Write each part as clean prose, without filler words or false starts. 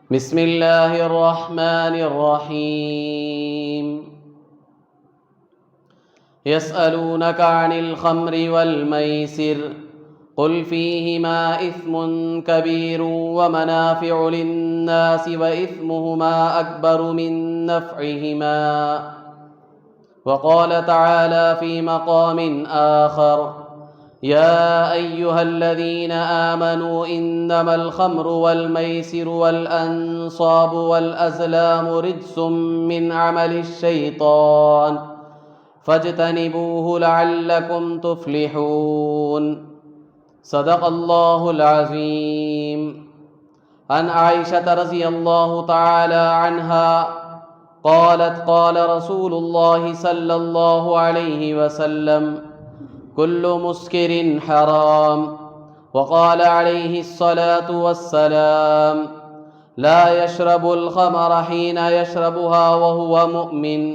بسم اللہ الرحمن الرحیم يسألونك عن الخمر والميسر قل فيهما إثم كبير ومنافع للناس وإثمهما أكبر من نفعهما وقال تعالى في مقام آخر يا أيها الذين آمنوا إنما الخمر والميسر والأنصاب والأزلام رجس من عمل الشيطان فاجتنبوه لعلكم تفلحون صدق الله العظيم. عن عائشة رضي الله تعالى عنها قالت قال رسول الله صلى الله عليه وسلم كل مسكر حرام وقال عليه الصلاة والسلام لا يشرب الخمر حين يشربها وهو مؤمن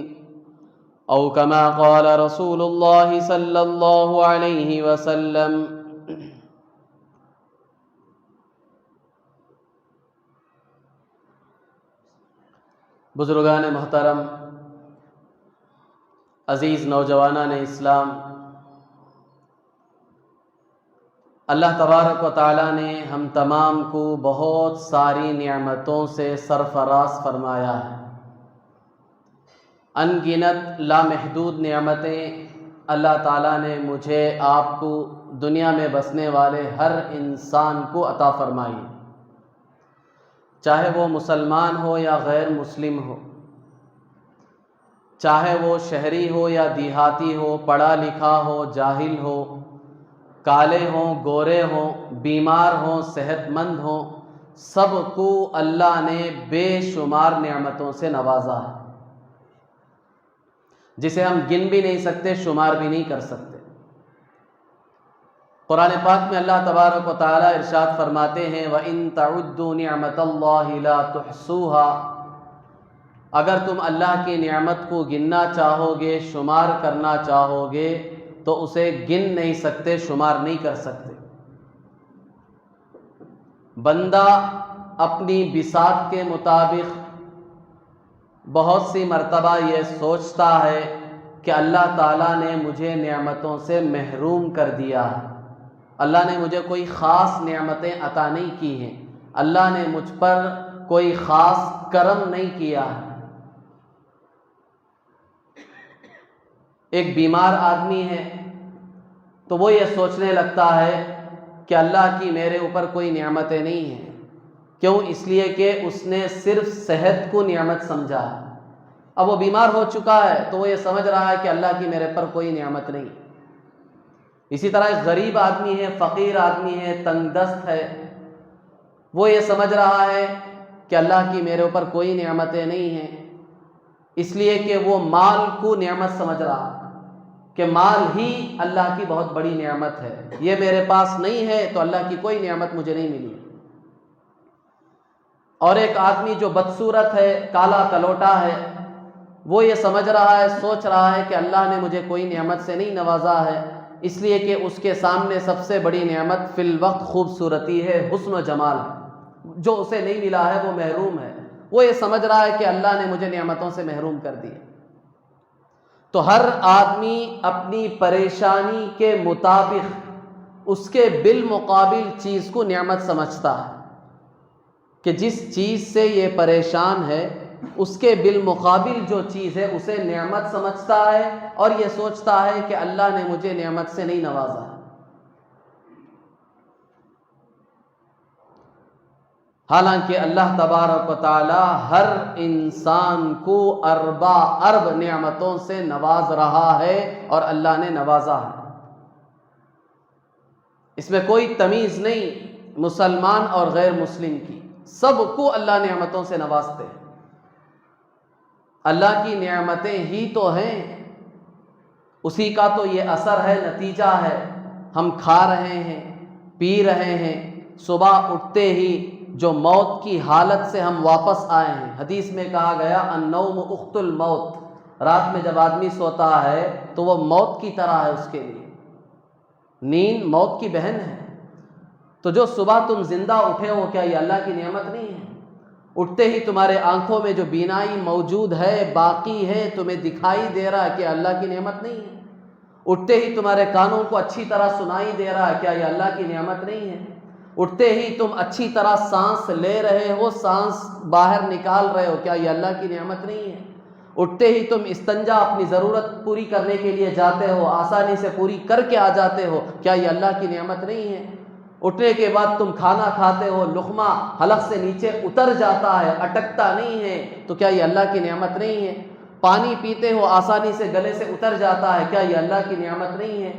او كما قال رسول الله صلى الله عليه وسلم. بزرگان محترم، عزیز نوجوانان اسلام، اللہ تبارک و تعالیٰ نے ہم تمام کو بہت ساری نعمتوں سے سرفراز فرمایا ہے. ان گنت لامحدود نعمتیں اللہ تعالیٰ نے مجھے آپ کو دنیا میں بسنے والے ہر انسان کو عطا فرمائی، چاہے وہ مسلمان ہو یا غیر مسلم ہو، چاہے وہ شہری ہو یا دیہاتی ہو، پڑھا لکھا ہو جاہل ہو، کالے ہوں گورے ہوں، بیمار ہوں صحت مند ہوں، سب کو اللہ نے بے شمار نعمتوں سے نوازا ہے جسے ہم گن بھی نہیں سکتے، شمار بھی نہیں کر سکتے. قرآن پاک میں اللہ تبارک و تعالیٰ ارشاد فرماتے ہیں وَإِن تَعُدُّوا نِعْمَةَ اللَّهِ لَا تُحْصُوهَا، اگر تم اللہ کی نعمت کو گننا چاہو گے، شمار کرنا چاہو گے تو اسے گن نہیں سکتے، شمار نہیں کر سکتے. بندہ اپنی بساط کے مطابق بہت سی مرتبہ یہ سوچتا ہے کہ اللہ تعالیٰ نے مجھے نعمتوں سے محروم کر دیا ہے، اللہ نے مجھے کوئی خاص نعمتیں عطا نہیں کی ہیں، اللہ نے مجھ پر کوئی خاص کرم نہیں کیا ہے. ایک بیمار آدمی ہے تو وہ یہ سوچنے لگتا ہے کہ اللہ کی میرے اوپر کوئی نعمتیں نہیں ہیں. کیوں؟ اس لیے کہ اس نے صرف صحت کو نعمت سمجھا ہے. اب وہ بیمار ہو چکا ہے تو وہ یہ سمجھ رہا ہے کہ اللہ کی میرے پر کوئی نعمت نہیں. اسی طرح ایک غریب آدمی ہے، فقیر آدمی ہے، تنگ دست ہے، وہ یہ سمجھ رہا ہے کہ اللہ کی میرے اوپر کوئی نعمتیں نہیں ہیں، اس لیے کہ وہ مال کو نعمت سمجھ رہا ہے کہ مال ہی اللہ کی بہت بڑی نعمت ہے، یہ میرے پاس نہیں ہے تو اللہ کی کوئی نعمت مجھے نہیں ملی. اور ایک آدمی جو بدصورت ہے، کالا کلوٹا ہے، وہ یہ سمجھ رہا ہے، سوچ رہا ہے کہ اللہ نے مجھے کوئی نعمت سے نہیں نوازا ہے، اس لیے کہ اس کے سامنے سب سے بڑی نعمت فی الوقت خوبصورتی ہے، حسن و جمال ہے، جو اسے نہیں ملا ہے وہ محروم ہے. وہ یہ سمجھ رہا ہے کہ اللہ نے مجھے نعمتوں سے محروم کر دیا. تو ہر آدمی اپنی پریشانی کے مطابق اس کے بالمقابل چیز کو نعمت سمجھتا ہے کہ جس چیز سے یہ پریشان ہے اس کے بالمقابل جو چیز ہے اسے نعمت سمجھتا ہے اور یہ سوچتا ہے کہ اللہ نے مجھے نعمت سے نہیں نوازا. حالانکہ اللہ تبارک و تعالی ہر انسان کو اربا ارب نعمتوں سے نواز رہا ہے اور اللہ نے نوازا ہے. اس میں کوئی تمیز نہیں مسلمان اور غیر مسلم کی، سب کو اللہ نعمتوں سے نوازتے ہیں. اللہ کی نعمتیں ہی تو ہیں، اسی کا تو یہ اثر ہے، نتیجہ ہے. ہم کھا رہے ہیں، پی رہے ہیں، صبح اٹھتے ہی جو موت کی حالت سے ہم واپس آئے ہیں. حدیث میں کہا گیا النوم اخت الموت، رات میں جب آدمی سوتا ہے تو وہ موت کی طرح ہے اس کے لیے، نیند موت کی بہن ہے. تو جو صبح تم زندہ اٹھے ہو، کیا یہ اللہ کی نعمت نہیں ہے؟ اٹھتے ہی تمہارے آنکھوں میں جو بینائی موجود ہے باقی ہے، تمہیں دکھائی دے رہا ہے، کہ اللہ کی نعمت نہیں ہے؟ اٹھتے ہی تمہارے کانوں کو اچھی طرح سنائی دے رہا ہے، کیا یہ اللہ کی نعمت نہیں ہے؟ اٹھتے ہی تم اچھی طرح سانس لے رہے ہو، سانس باہر نکال رہے ہو، کیا یہ اللہ کی نعمت نہیں ہے؟ اٹھتے ہی تم استنجا اپنی ضرورت پوری کرنے کے لیے جاتے ہو، آسانی سے پوری کر کے آ جاتے ہو، کیا یہ اللہ کی نعمت نہیں ہے؟ اٹھنے کے بعد تم کھانا کھاتے ہو، لقمہ حلق سے نیچے اتر جاتا ہے، اٹکتا نہیں ہے، تو کیا یہ اللہ کی نعمت نہیں ہے؟ پانی پیتے ہو، آسانی سے گلے سے اتر جاتا ہے، کیا یہ اللہ کی نعمت نہیں ہے؟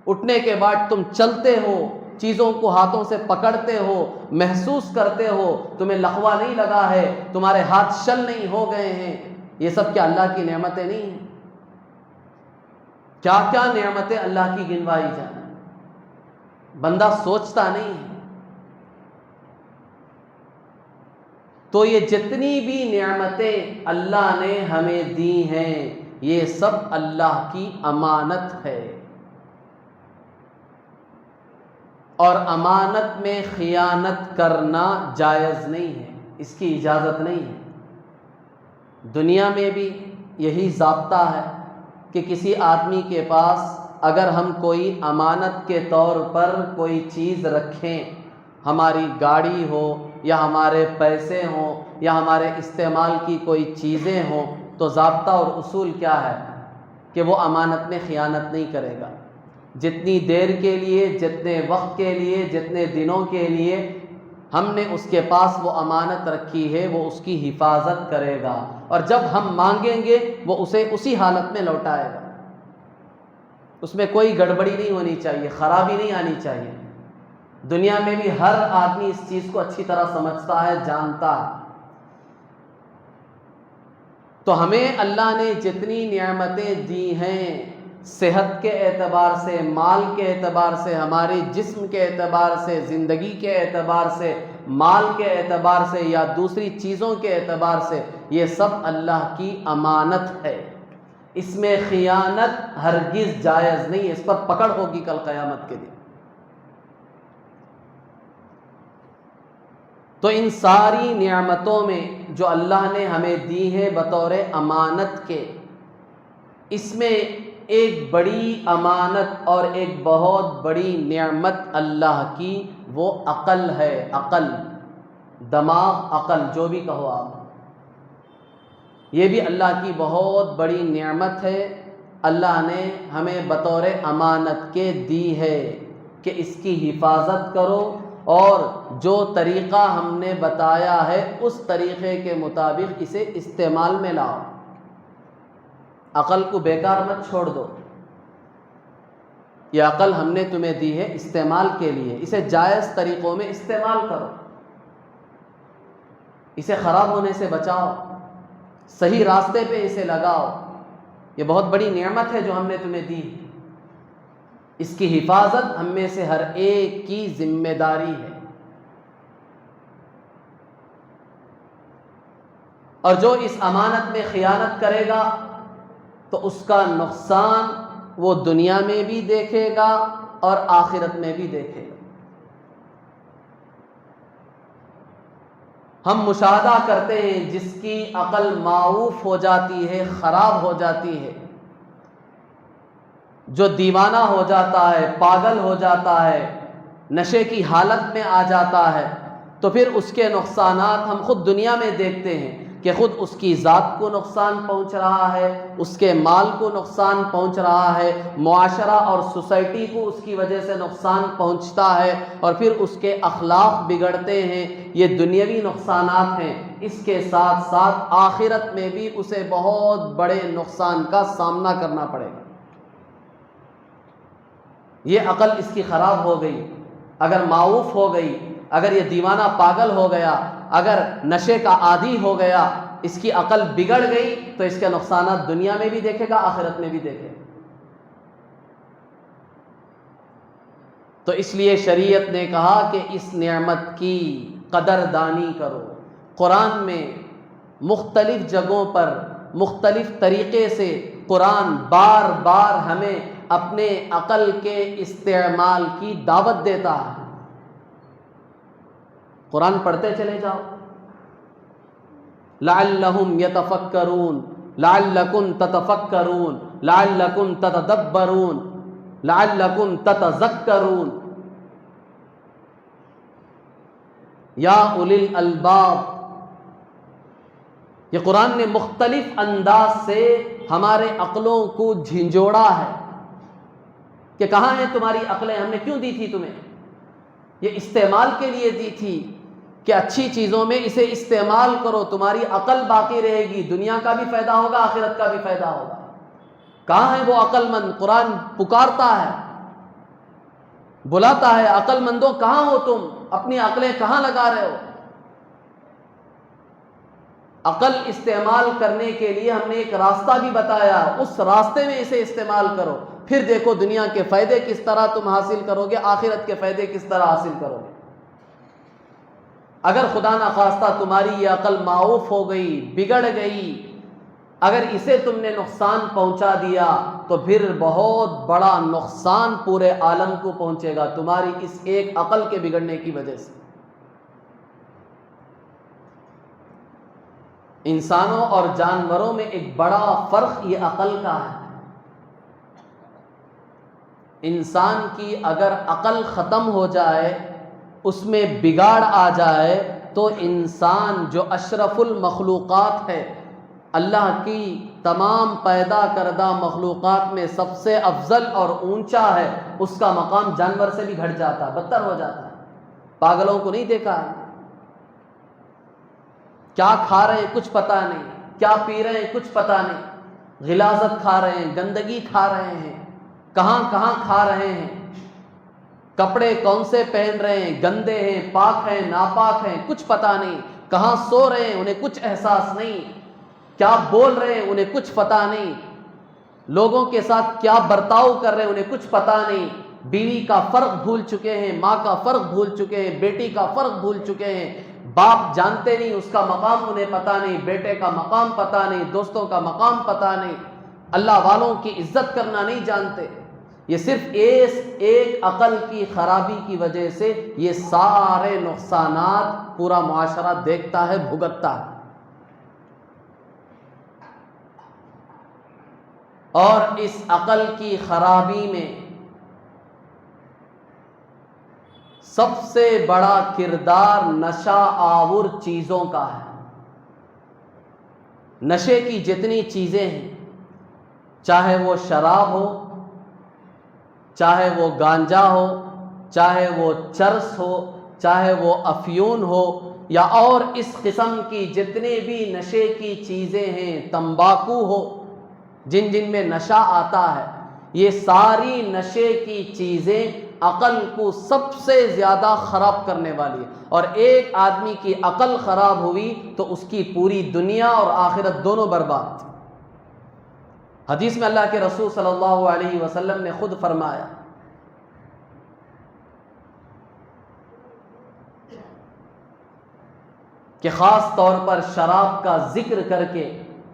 اٹھنے کے بعد تم چلتے ہو، چیزوں کو ہاتھوں سے پکڑتے ہو، محسوس کرتے ہو، تمہیں لقوہ نہیں لگا ہے، تمہارے ہاتھ شل نہیں ہو گئے ہیں، یہ سب کیا اللہ کی نعمتیں نہیں ہیں؟ کیا کیا نعمتیں اللہ کی گنوائی جائیں، بندہ سوچتا نہیں ہے۔ تو یہ جتنی بھی نعمتیں اللہ نے ہمیں دی ہیں، یہ سب اللہ کی امانت ہے، اور امانت میں خیانت کرنا جائز نہیں ہے، اس کی اجازت نہیں ہے۔ دنیا میں بھی یہی ضابطہ ہے کہ کسی آدمی کے پاس اگر ہم کوئی امانت کے طور پر کوئی چیز رکھیں، ہماری گاڑی ہو یا ہمارے پیسے ہوں یا ہمارے استعمال کی کوئی چیزیں ہوں، تو ضابطہ اور اصول کیا ہے کہ وہ امانت میں خیانت نہیں کرے گا۔ جتنی دیر کے لیے، جتنے وقت کے لیے، جتنے دنوں کے لیے ہم نے اس کے پاس وہ امانت رکھی ہے، وہ اس کی حفاظت کرے گا، اور جب ہم مانگیں گے وہ اسے اسی حالت میں لوٹائے گا۔ اس میں کوئی گڑبڑی نہیں ہونی چاہیے، خرابی نہیں آنی چاہیے۔ دنیا میں بھی ہر آدمی اس چیز کو اچھی طرح سمجھتا ہے، جانتا ہے۔ تو ہمیں اللہ نے جتنی نعمتیں دی ہیں، صحت کے اعتبار سے، مال کے اعتبار سے، ہمارے جسم کے اعتبار سے، زندگی کے اعتبار سے، مال کے اعتبار سے یا دوسری چیزوں کے اعتبار سے، یہ سب اللہ کی امانت ہے۔ اس میں خیانت ہرگز جائز نہیں، اس پر پکڑ ہوگی کل قیامت کے دن۔ تو ان ساری نعمتوں میں جو اللہ نے ہمیں دی ہے بطور امانت کے، اس میں ایک بڑی امانت اور ایک بہت بڑی نعمت اللہ کی وہ عقل ہے، عقل، دماغ، عقل، جو بھی کہو آپ، یہ بھی اللہ کی بہت بڑی نعمت ہے۔ اللہ نے ہمیں بطور امانت کے دی ہے کہ اس کی حفاظت کرو، اور جو طریقہ ہم نے بتایا ہے اس طریقے کے مطابق اسے استعمال میں لاؤ۔ عقل کو بیکار مت چھوڑ دو، یہ عقل ہم نے تمہیں دی ہے استعمال کے لیے، اسے جائز طریقوں میں استعمال کرو، اسے خراب ہونے سے بچاؤ، صحیح راستے پہ اسے لگاؤ۔ یہ بہت بڑی نعمت ہے جو ہم نے تمہیں دی، اس کی حفاظت ہم میں سے ہر ایک کی ذمہ داری ہے۔ اور جو اس امانت میں خیانت کرے گا تو اس کا نقصان وہ دنیا میں بھی دیکھے گا اور آخرت میں بھی دیکھے گا۔ ہم مشاہدہ کرتے ہیں جس کی عقل معوف ہو جاتی ہے، خراب ہو جاتی ہے، جو دیوانہ ہو جاتا ہے، پاگل ہو جاتا ہے، نشے کی حالت میں آ جاتا ہے، تو پھر اس کے نقصانات ہم خود دنیا میں دیکھتے ہیں کہ خود اس کی ذات کو نقصان پہنچ رہا ہے، اس کے مال کو نقصان پہنچ رہا ہے، معاشرہ اور سوسائٹی کو اس کی وجہ سے نقصان پہنچتا ہے، اور پھر اس کے اخلاق بگڑتے ہیں۔ یہ دنیاوی نقصانات ہیں، اس کے ساتھ ساتھ آخرت میں بھی اسے بہت بڑے نقصان کا سامنا کرنا پڑے گا۔ یہ عقل اس کی خراب ہو گئی، اگر معوف ہو گئی، اگر یہ دیوانہ پاگل ہو گیا، اگر نشے کا عادی ہو گیا، اس کی عقل بگڑ گئی، تو اس کے نقصانات دنیا میں بھی دیکھے گا، آخرت میں بھی دیکھے گا۔ تو اس لیے شریعت نے کہا کہ اس نعمت کی قدر دانی کرو۔ قرآن میں مختلف جگہوں پر مختلف طریقے سے قرآن بار بار ہمیں اپنے عقل کے استعمال کی دعوت دیتا ہے۔ قرآن پڑھتے چلے جاؤ، لعلہم یتفکرون، لعلکم تتفکرون، لعلکم تتدبرون، لعلکم تتذکرون، یا اولی الالباب۔ یہ قرآن نے مختلف انداز سے ہمارے عقلوں کو جھنجھوڑا ہے کہ کہاں ہیں تمہاری عقلیں، ہم نے کیوں دی تھی تمہیں؟ یہ استعمال کے لیے دی تھی کہ اچھی چیزوں میں اسے استعمال کرو، تمہاری عقل باقی رہے گی، دنیا کا بھی فائدہ ہوگا، آخرت کا بھی فائدہ ہوگا۔ کہاں ہے وہ عقل مند؟ قرآن پکارتا ہے، بلاتا ہے، عقل مندوں کہاں ہو تم؟ اپنی عقلیں کہاں لگا رہے ہو؟ عقل استعمال کرنے کے لیے ہم نے ایک راستہ بھی بتایا، اس راستے میں اسے استعمال کرو، پھر دیکھو دنیا کے فائدے کس طرح تم حاصل کرو گے، آخرت کے فائدے کس طرح حاصل کرو گے۔ اگر خدا نخواستہ تمہاری یہ عقل معوف ہو گئی، بگڑ گئی، اگر اسے تم نے نقصان پہنچا دیا تو پھر بہت بڑا نقصان پورے عالم کو پہنچے گا تمہاری اس ایک عقل کے بگڑنے کی وجہ سے۔ انسانوں اور جانوروں میں ایک بڑا فرق یہ عقل کا ہے۔ انسان کی اگر عقل ختم ہو جائے، اس میں بگاڑ آ جائے، تو انسان جو اشرف المخلوقات ہے، اللہ کی تمام پیدا کردہ مخلوقات میں سب سے افضل اور اونچا ہے، اس کا مقام جانور سے بھی گھٹ جاتا ہے، بدتر ہو جاتا ہے۔ پاگلوں کو نہیں دیکھا ہے؟ کیا کھا رہے ہیں کچھ پتہ نہیں، کیا پی رہے ہیں کچھ پتہ نہیں، غلاظت کھا رہے ہیں، گندگی کھا رہے ہیں، کہاں کہاں کھا رہے ہیں، کپڑے کون سے پہن رہے ہیں، گندے ہیں، پاک ہیں، ناپاک ہیں، کچھ پتہ نہیں، کہاں سو رہے ہیں انہیں کچھ احساس نہیں، کیا بول رہے ہیں انہیں کچھ پتہ نہیں، لوگوں کے ساتھ کیا برتاؤ کر رہے ہیں انہیں کچھ پتہ نہیں، بیوی کا فرق بھول چکے ہیں، ماں کا فرق بھول چکے ہیں، بیٹی کا فرق بھول چکے ہیں، باپ جانتے نہیں، اس کا مقام انہیں پتہ نہیں، بیٹے کا مقام پتہ نہیں، دوستوں کا مقام پتہ نہیں، اللہ والوں کی عزت کرنا نہیں جانتے۔ یہ صرف ایک عقل کی خرابی کی وجہ سے یہ سارے نقصانات پورا معاشرہ دیکھتا ہے، بھگتتا ہے۔ اور اس عقل کی خرابی میں سب سے بڑا کردار نشہ آور چیزوں کا ہے۔ نشے کی جتنی چیزیں ہیں، چاہے وہ شراب ہو، چاہے وہ گانجا ہو، چاہے وہ چرس ہو، چاہے وہ افیون ہو، یا اور اس قسم کی جتنے بھی نشے کی چیزیں ہیں، تمباکو ہو، جن جن میں نشہ آتا ہے، یہ ساری نشے کی چیزیں عقل کو سب سے زیادہ خراب کرنے والی ہے۔ اور ایک آدمی کی عقل خراب ہوئی تو اس کی پوری دنیا اور آخرت دونوں برباد۔ حدیث میں اللہ کے رسول صلی اللہ علیہ وسلم نے خود فرمایا کہ خاص طور پر شراب کا ذکر کر کے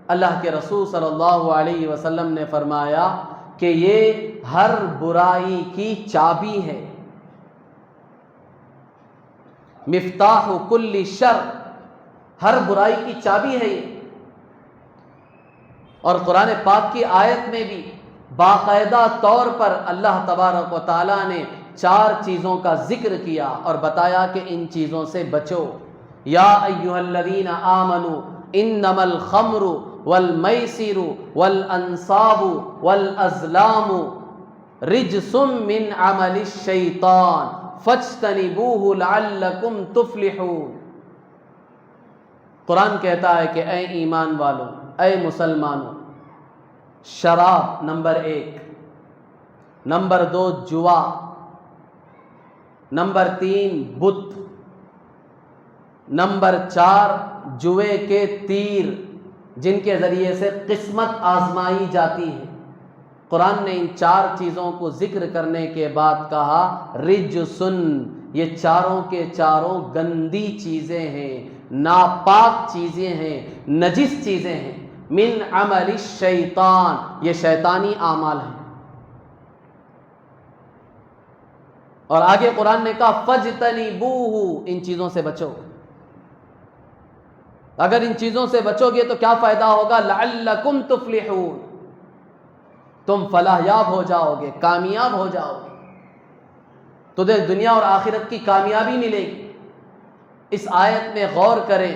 اللہ کے رسول صلی اللہ علیہ وسلم نے فرمایا کہ یہ ہر برائی کی چابی ہے، مفتاح کل شر، ہر برائی کی چابی ہے یہ۔ اور قرآن پاک کی آیت میں بھی باقاعدہ طور پر اللہ تبارک و تعالیٰ نے 4 چیزوں کا ذکر کیا اور بتایا کہ ان چیزوں سے بچو۔ یا ایھا الذین آمنوا انما الخمر والمیسر والانصاب والازلام رجس من عمل الشیطان فاجتنبوہ لعلکم تفلحون۔ قرآن کہتا ہے کہ اے ایمان والوں، اے مسلمانوں، شراب نمبر 1، نمبر 2 جوا، نمبر 3 بت، نمبر 4 جوے کے تیر جن کے ذریعے سے قسمت آزمائی جاتی ہے۔ قرآن نے ان 4 چیزوں کو ذکر کرنے کے بعد کہا رجسن، یہ چاروں کے چاروں گندی چیزیں ہیں، ناپاک چیزیں ہیں، نجس چیزیں ہیں، من عمل الشیطان، یہ شیطانی اعمال ہیں۔ اور آگے قرآن نے کہا فجتنبوہ، ان چیزوں سے بچو۔ اگر ان چیزوں سے بچو گے تو کیا فائدہ ہوگا؟ لعلکم تفلحون، تم فلاح یاب ہو جاؤ گے، کامیاب ہو جاؤ گے، تمہیں دنیا اور آخرت کی کامیابی ملے گی۔ اس آیت میں غور کریں،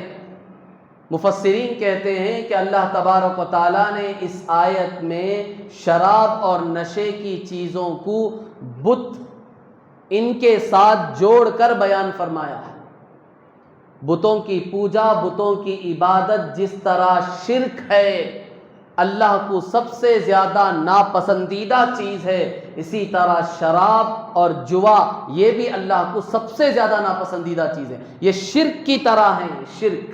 مفسرین کہتے ہیں کہ اللہ تبارک و تعالیٰ نے اس آیت میں شراب اور نشے کی چیزوں کو بت ان کے ساتھ جوڑ کر بیان فرمایا ہے۔ بتوں کی پوجا، بتوں کی عبادت جس طرح شرک ہے، اللہ کو سب سے زیادہ ناپسندیدہ چیز ہے، اسی طرح شراب اور جوا یہ بھی اللہ کو سب سے زیادہ ناپسندیدہ چیز ہے۔ یہ شرک کی طرح ہے، شرک۔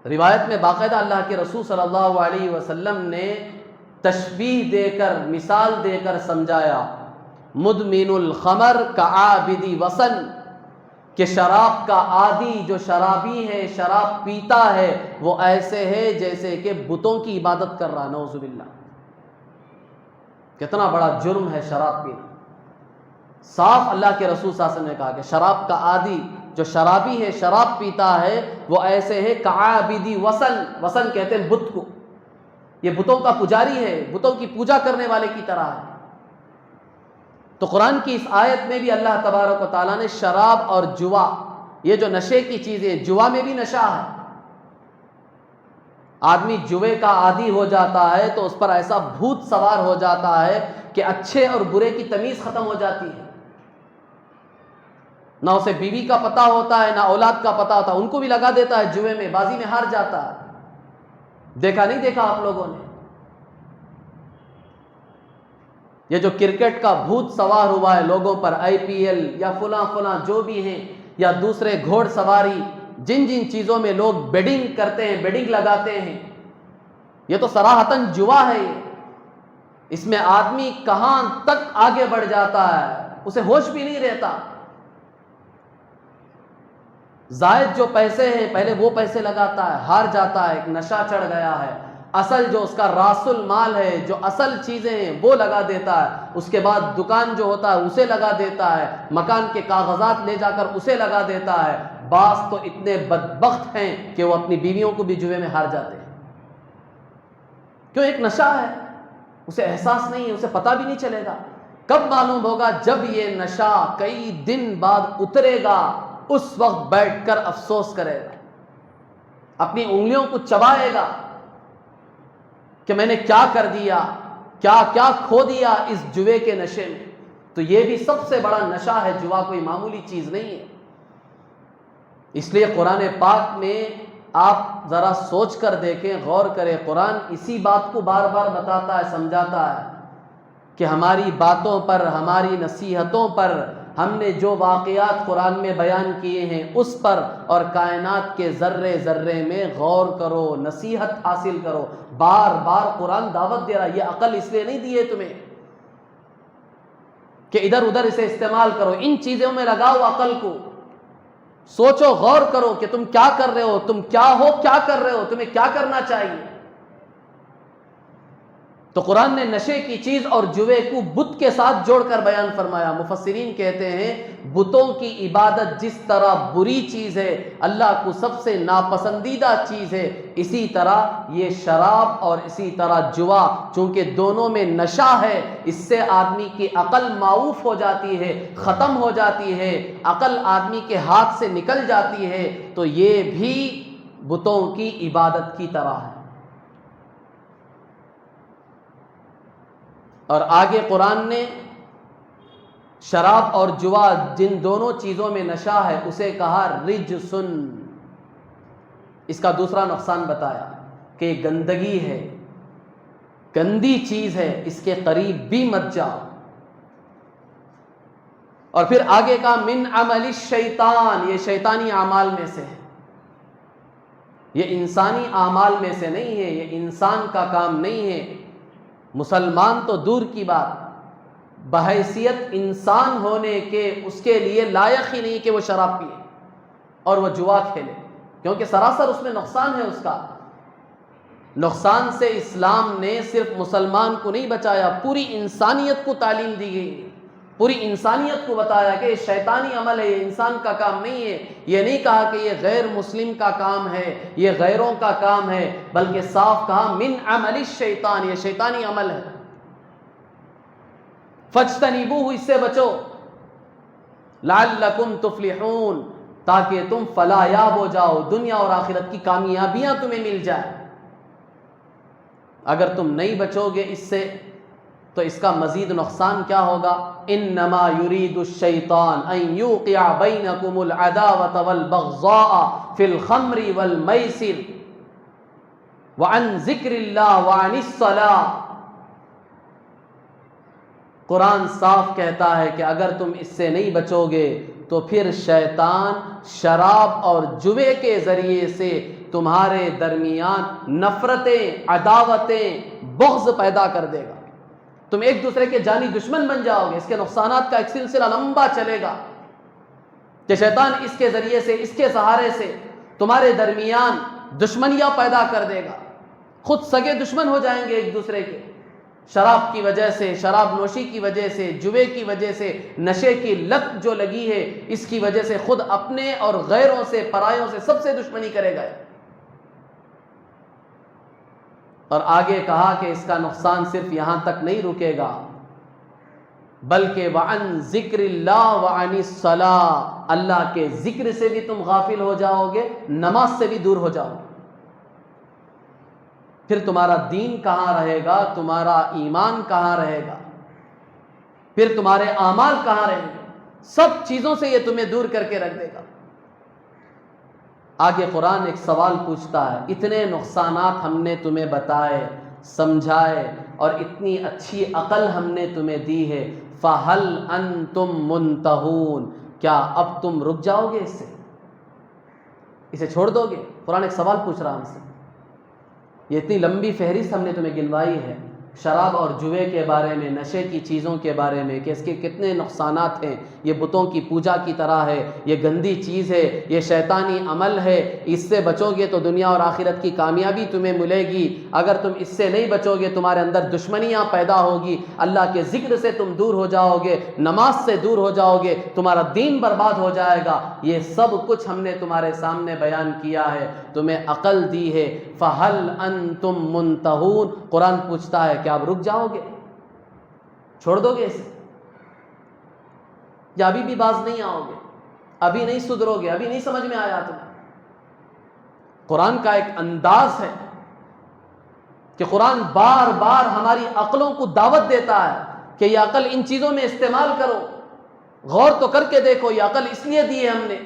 روایت میں باقاعدہ اللہ کے رسول صلی اللہ علیہ وسلم نے تشبیہ دے کر، مثال دے کر سمجھایا، مدمن الخمر کعابد وثن، کہ شراب کا عادی جو شرابی ہے، شراب پیتا ہے، وہ ایسے ہے جیسے کہ بتوں کی عبادت کر رہا۔ نعوذ باللہ، کتنا بڑا جرم ہے شراب پینا۔ صاف اللہ کے رسول صلی اللہ علیہ وسلم نے کہا کہ شراب کا عادی جو شرابی ہے، شراب پیتا ہے، وہ ایسے ہے کعابدی وثن، وثن کہتے ہیں بت کو، یہ بتوں کا پجاری ہے، بتوں کی پوجا کرنے والے کی طرح ہے۔ تو قرآن کی اس آیت میں بھی اللہ تبارک و تعالیٰ نے شراب اور جوا، یہ جو نشے کی چیزیں، جوا میں بھی نشہ ہے۔ آدمی جوے کا عادی ہو جاتا ہے تو اس پر ایسا بھوت سوار ہو جاتا ہے کہ اچھے اور برے کی تمیز ختم ہو جاتی ہے۔ نہ اسے بیوی کا پتہ ہوتا ہے، نہ اولاد کا پتہ ہوتا ہے، ان کو بھی لگا دیتا ہے جوے میں، بازی میں ہار جاتا ہے۔ دیکھا نہیں دیکھا آپ لوگوں نے یہ جو کرکٹ کا بھوت سوار ہوا ہے لوگوں پر، آئی پی ایل یا فلاں فلاں جو بھی ہیں، یا دوسرے گھوڑ سواری، جن جن چیزوں میں لوگ بیڈنگ کرتے ہیں، بیڈنگ لگاتے ہیں، یہ تو صراحتاً جوا ہے۔ اس میں آدمی کہاں تک آگے بڑھ جاتا ہے، اسے ہوش بھی نہیں رہتا۔ زائد جو پیسے ہیں پہلے وہ پیسے لگاتا ہے، ہار جاتا ہے، ایک نشہ چڑھ گیا ہے۔ اصل جو اس کا راس المال ہے، جو اصل چیزیں ہیں وہ لگا دیتا ہے، اس کے بعد دکان جو ہوتا ہے اسے لگا دیتا ہے، مکان کے کاغذات لے جا کر اسے لگا دیتا ہے۔ بعض تو اتنے بدبخت ہیں کہ وہ اپنی بیویوں کو بھی جوے میں ہار جاتے ہیں۔ کیوں؟ ایک نشہ ہے، اسے احساس نہیں ہے، اسے پتہ بھی نہیں چلے گا۔ کب معلوم ہوگا؟ جب یہ نشہ کئی دن بعد اترے گا، اس وقت بیٹھ کر افسوس کرے گا، اپنی انگلیوں کو چبائے گا کہ میں نے کیا کر دیا، کیا کیا کھو دیا اس جوے کے نشے میں۔ تو یہ بھی سب سے بڑا نشہ ہے، جوا کوئی معمولی چیز نہیں ہے۔ اس لیے قرآن پاک میں آپ ذرا سوچ کر دیکھیں، غور کریں، قرآن اسی بات کو بار بار بتاتا ہے، سمجھاتا ہے کہ ہماری باتوں پر، ہماری نصیحتوں پر، ہم نے جو واقعات قرآن میں بیان کیے ہیں اس پر اور کائنات کے ذرے ذرے میں غور کرو، نصیحت حاصل کرو۔ بار بار قرآن دعوت دے رہا ہے۔ یہ عقل اس لیے نہیں دی ہے تمہیں کہ ادھر ادھر اسے استعمال کرو، ان چیزوں میں لگاؤ عقل کو، سوچو، غور کرو کہ تم کیا کر رہے ہو، تم کیا ہو، کیا کر رہے ہو، تمہیں کیا کرنا چاہیے۔ تو قرآن نے نشے کی چیز اور جوے کو بت کے ساتھ جوڑ کر بیان فرمایا۔ مفسرین کہتے ہیں بتوں کی عبادت جس طرح بری چیز ہے، اللہ کو سب سے ناپسندیدہ چیز ہے، اسی طرح یہ شراب اور اسی طرح جوا، چونکہ دونوں میں نشہ ہے، اس سے آدمی کی عقل معوف ہو جاتی ہے، ختم ہو جاتی ہے، عقل آدمی کے ہاتھ سے نکل جاتی ہے، تو یہ بھی بتوں کی عبادت کی طرح ہے۔ اور آگے قرآن نے شراب اور جوا جن دونوں چیزوں میں نشہ ہے اسے کہا رجسن۔ اس کا دوسرا نقصان بتایا کہ یہ گندگی ہے، گندی چیز ہے، اس کے قریب بھی مت جاؤ۔ اور پھر آگے کا من عمل الشیطان، یہ شیطانی اعمال میں سے ہے، یہ انسانی اعمال میں سے نہیں ہے، یہ انسان کا کام نہیں ہے۔ مسلمان تو دور کی بات، بحیثیت انسان ہونے کے اس کے لیے لائق ہی نہیں کہ وہ شراب پیے اور وہ جوا کھیلے، کیونکہ سراسر اس میں نقصان ہے۔ اس کا نقصان سے اسلام نے صرف مسلمان کو نہیں بچایا، پوری انسانیت کو تعلیم دی گئی، پوری انسانیت کو بتایا کہ یہ شیطانی عمل ہے، یہ انسان کا کام نہیں ہے. یہ نہیں کہا کہ یہ غیر مسلم کا کام ہے، یہ غیروں کا کام ہے، بلکہ صاف کہا من عمل الشیطان، یہ شیطانی عمل ہے. فاجتنبوہ، اس سے بچو، لعلکم تفلحون، تاکہ تم فلاح یاب ہو جاؤ، دنیا اور آخرت کی کامیابیاں تمہیں مل جائے. اگر تم نہیں بچو گے اس سے تو اس کا مزید نقصان کیا ہوگا؟ انما یرید الشیطان ان یوقع بینکم العداوۃ والبغضاء فی الخمر والمیسر وعن ذکر اللہ وعن الصلاۃ. قرآن صاف کہتا ہے کہ اگر تم اس سے نہیں بچو گے تو پھر شیطان شراب اور جوے کے ذریعے سے تمہارے درمیان نفرتیں، عداوتیں، بغض پیدا کر دے گا. تم ایک دوسرے کے جانی دشمن بن جاؤ گے. اس کے نقصانات کا ایک سلسلہ لمبا چلے گا کہ شیطان اس کے ذریعے سے، اس کے سہارے سے تمہارے درمیان دشمنیاں پیدا کر دے گا. خود سگے دشمن ہو جائیں گے ایک دوسرے کے، شراب کی وجہ سے، شراب نوشی کی وجہ سے، جوے کی وجہ سے، نشے کی لت جو لگی ہے اس کی وجہ سے خود اپنے اور غیروں سے، پرایوں سے، سب سے دشمنی کرے گا. اور آگے کہا کہ اس کا نقصان صرف یہاں تک نہیں رکے گا، بلکہ وعن ذکر اللہ وعن الصلاۃ، اللہ کے ذکر سے بھی تم غافل ہو جاؤ گے، نماز سے بھی دور ہو جاؤ گے. پھر تمہارا دین کہاں رہے گا؟ تمہارا ایمان کہاں رہے گا؟ پھر تمہارے اعمال کہاں رہیں گے؟ سب چیزوں سے یہ تمہیں دور کر کے رکھ دے گا. آگے قرآن ایک سوال پوچھتا ہے، اتنے نقصانات ہم نے تمہیں بتائے، سمجھائے، اور اتنی اچھی عقل ہم نے تمہیں دی ہے، فَهَلْ أَنْتُمْ مُنْتَهُونَ، کیا اب تم رک جاؤ گے اس سے؟ اسے چھوڑ دو گے؟ قرآن ایک سوال پوچھ رہا ہم سے. یہ اتنی لمبی فہرست ہم نے تمہیں گنوائی ہے شراب اور جوے کے بارے میں، نشے کی چیزوں کے بارے میں، کہ اس کے کتنے نقصانات ہیں. یہ بتوں کی پوجا کی طرح ہے، یہ گندی چیز ہے، یہ شیطانی عمل ہے. اس سے بچو گے تو دنیا اور آخرت کی کامیابی تمہیں ملے گی. اگر تم اس سے نہیں بچو گے تمہارے اندر دشمنیاں پیدا ہوگی، اللہ کے ذکر سے تم دور ہو جاؤ گے، نماز سے دور ہو جاؤ گے، تمہارا دین برباد ہو جائے گا. یہ سب کچھ ہم نے تمہارے سامنے بیان کیا ہے، تمہیں عقل دی ہے. فَهَلْ أَنْتُمْ مُنْتَهُونَ، قرآن پوچھتا ہے کیا آپ رک جاؤ گے؟ چھوڑ دو گے اسے؟ یا ابھی بھی باز نہیں آؤ گے؟ ابھی نہیں سدھرو گے؟ ابھی نہیں سمجھ میں آیا تمہیں؟ قرآن کا ایک انداز ہے کہ قرآن بار بار ہماری عقلوں کو دعوت دیتا ہے کہ یہ عقل ان چیزوں میں استعمال کرو، غور تو کر کے دیکھو. یہ عقل اس لیے دی ہے ہم نے.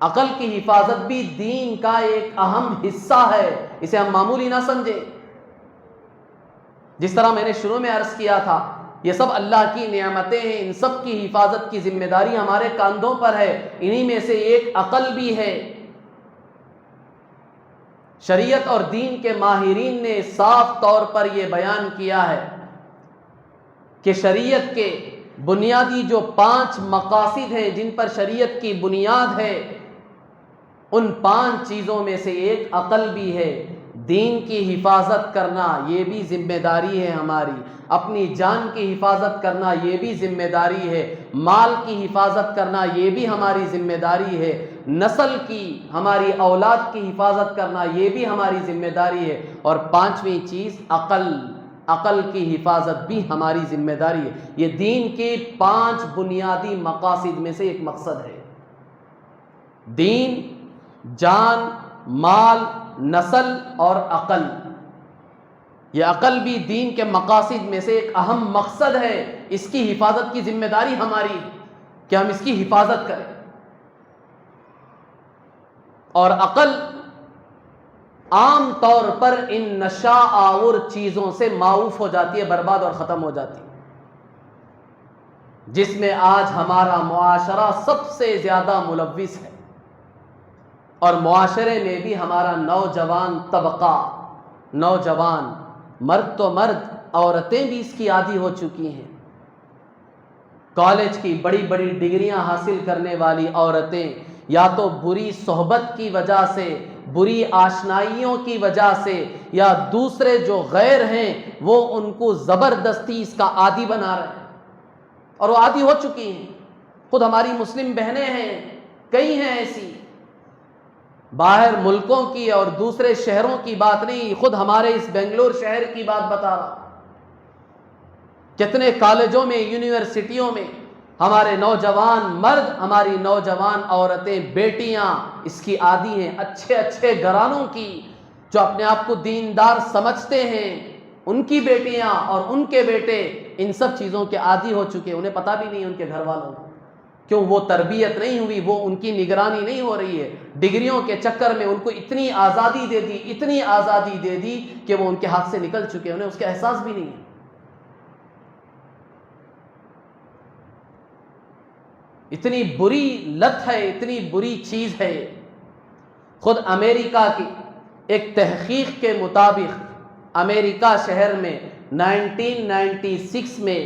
عقل کی حفاظت بھی دین کا ایک اہم حصہ ہے، اسے ہم معمولی نہ سمجھیں. جس طرح میں نے شروع میں عرض کیا تھا، یہ سب اللہ کی نعمتیں ہیں، ان سب کی حفاظت کی ذمہ داری ہمارے کاندھوں پر ہے. انہی میں سے ایک عقل بھی ہے. شریعت اور دین کے ماہرین نے صاف طور پر یہ بیان کیا ہے کہ شریعت کے بنیادی جو 5 مقاصد ہیں جن پر شریعت کی بنیاد ہے، ان 5 چیزوں میں سے ایک عقل بھی ہے. دین کی حفاظت کرنا یہ بھی ذمہ داری ہے ہماری، اپنی جان کی حفاظت کرنا یہ بھی ذمہ داری ہے، مال کی حفاظت کرنا یہ بھی ہماری ذمہ داری ہے، نسل کی، ہماری اولاد کی حفاظت کرنا یہ بھی ہماری ذمہ داری ہے، اور 5ویں چیز عقل کی حفاظت بھی ہماری ذمہ داری ہے. یہ دین کے 5 بنیادی مقاصد میں سے ایک مقصد ہے. دین، جان، مال، نسل اور عقل. یہ عقل بھی دین کے مقاصد میں سے ایک اہم مقصد ہے. اس کی حفاظت کی ذمہ داری ہماری ہے کہ ہم اس کی حفاظت کریں. اور عقل عام طور پر ان نشہ آور چیزوں سے معروف ہو جاتی ہے، برباد اور ختم ہو جاتی ہے، جس میں آج ہمارا معاشرہ سب سے زیادہ ملوث ہے. اور معاشرے میں بھی ہمارا نوجوان طبقہ، نوجوان، مرد تو مرد، عورتیں بھی اس کی عادی ہو چکی ہیں. کالج کی بڑی بڑی ڈگریاں حاصل کرنے والی عورتیں یا تو بری صحبت کی وجہ سے، بری آشنائیوں کی وجہ سے یا دوسرے جو غیر ہیں وہ ان کو زبردستی اس کا عادی بنا رہے ہیں، اور وہ عادی ہو چکی ہیں۔ خود ہماری مسلم بہنیں ہیں، کئی ہیں ایسی، باہر ملکوں کی اور دوسرے شہروں کی بات نہیں، خود ہمارے اس بنگلور شہر کی بات بتا رہا۔ کتنے کالجوں میں، یونیورسٹیوں میں ہمارے نوجوان مرد، ہماری نوجوان عورتیں، بیٹیاں اس کی عادی ہیں، اچھے اچھے گھرانوں کی، جو اپنے آپ کو دیندار سمجھتے ہیں، ان کی بیٹیاں اور ان کے بیٹے ان سب چیزوں کے عادی ہو چکے، انہیں پتہ بھی نہیں ان کے گھر والوں کو، کیوں؟ وہ تربیت نہیں ہوئی، وہ ان کی نگرانی نہیں ہو رہی ہے۔ ڈگریوں کے چکر میں ان کو اتنی آزادی دے دی، اتنی آزادی دے دی کہ وہ ان کے ہاتھ سے نکل چکے، انہیں اس کا احساس بھی نہیں ہے۔ اتنی بری لت ہے، اتنی بری چیز ہے۔ خود امریکہ کی ایک تحقیق کے مطابق امریکہ شہر میں 1996 میں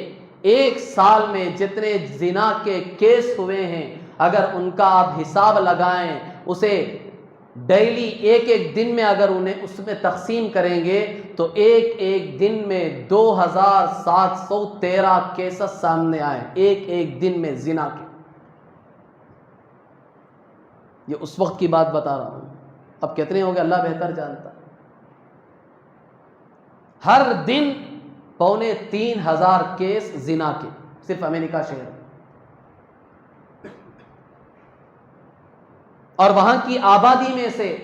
ایک سال میں جتنے زنا کے کیس ہوئے ہیں، اگر ان کا آپ حساب لگائیں، اسے ڈیلی ایک ایک دن میں اگر انہیں اس میں تقسیم کریں گے تو ایک ایک دن میں 2713 کیسز سامنے آئے، ایک ایک دن میں زنا کے۔ یہ اس وقت کی بات بتا رہا ہوں، اب کتنے ہو گئے اللہ بہتر جانتا۔ ہر دن 3500 کیس زنا کے، صرف امریکہ شہر میں، اور وہاں کی آبادی میں سے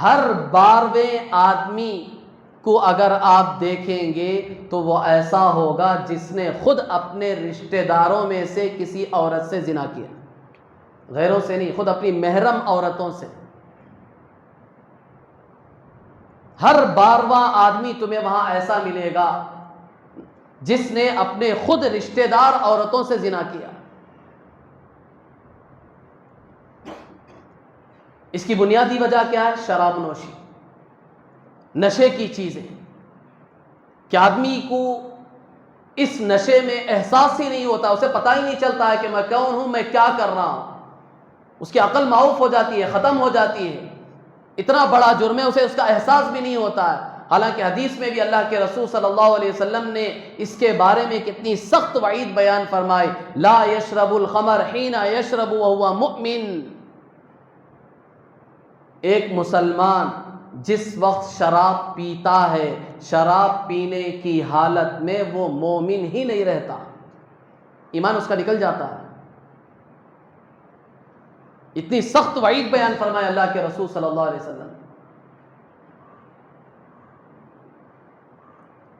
ہر 12ویں آدمی کو اگر آپ دیکھیں گے تو وہ ایسا ہوگا جس نے خود اپنے رشتہ داروں میں سے کسی عورت سے زنا کیا، غیروں سے نہیں، خود اپنی محرم عورتوں سے۔ ہر 12واں آدمی تمہیں وہاں ایسا ملے گا جس نے اپنے خود رشتہ دار عورتوں سے زنا کیا۔ اس کی بنیادی وجہ کیا ہے؟ شراب نوشی، نشے کی چیزیں، کہ آدمی کو اس نشے میں احساس ہی نہیں ہوتا، اسے پتہ ہی نہیں چلتا ہے کہ میں کون ہوں، میں کیا کر رہا ہوں، اس کی عقل معاف ہو جاتی ہے، ختم ہو جاتی ہے، اتنا بڑا جرم ہے اسے اس کا احساس بھی نہیں ہوتا ہے۔ حالانکہ حدیث میں بھی اللہ کے رسول صلی اللہ علیہ وسلم نے اس کے بارے میں کتنی سخت وعید بیان فرمائی، لا یشرب الخمر حین یشرب وہو مؤمن، ایک مسلمان جس وقت شراب پیتا ہے، شراب پینے کی حالت میں وہ مومن ہی نہیں رہتا، ایمان اس کا نکل جاتا ہے۔ اتنی سخت وعید بیان فرمایا اللہ کے رسول صلی اللہ علیہ وسلم۔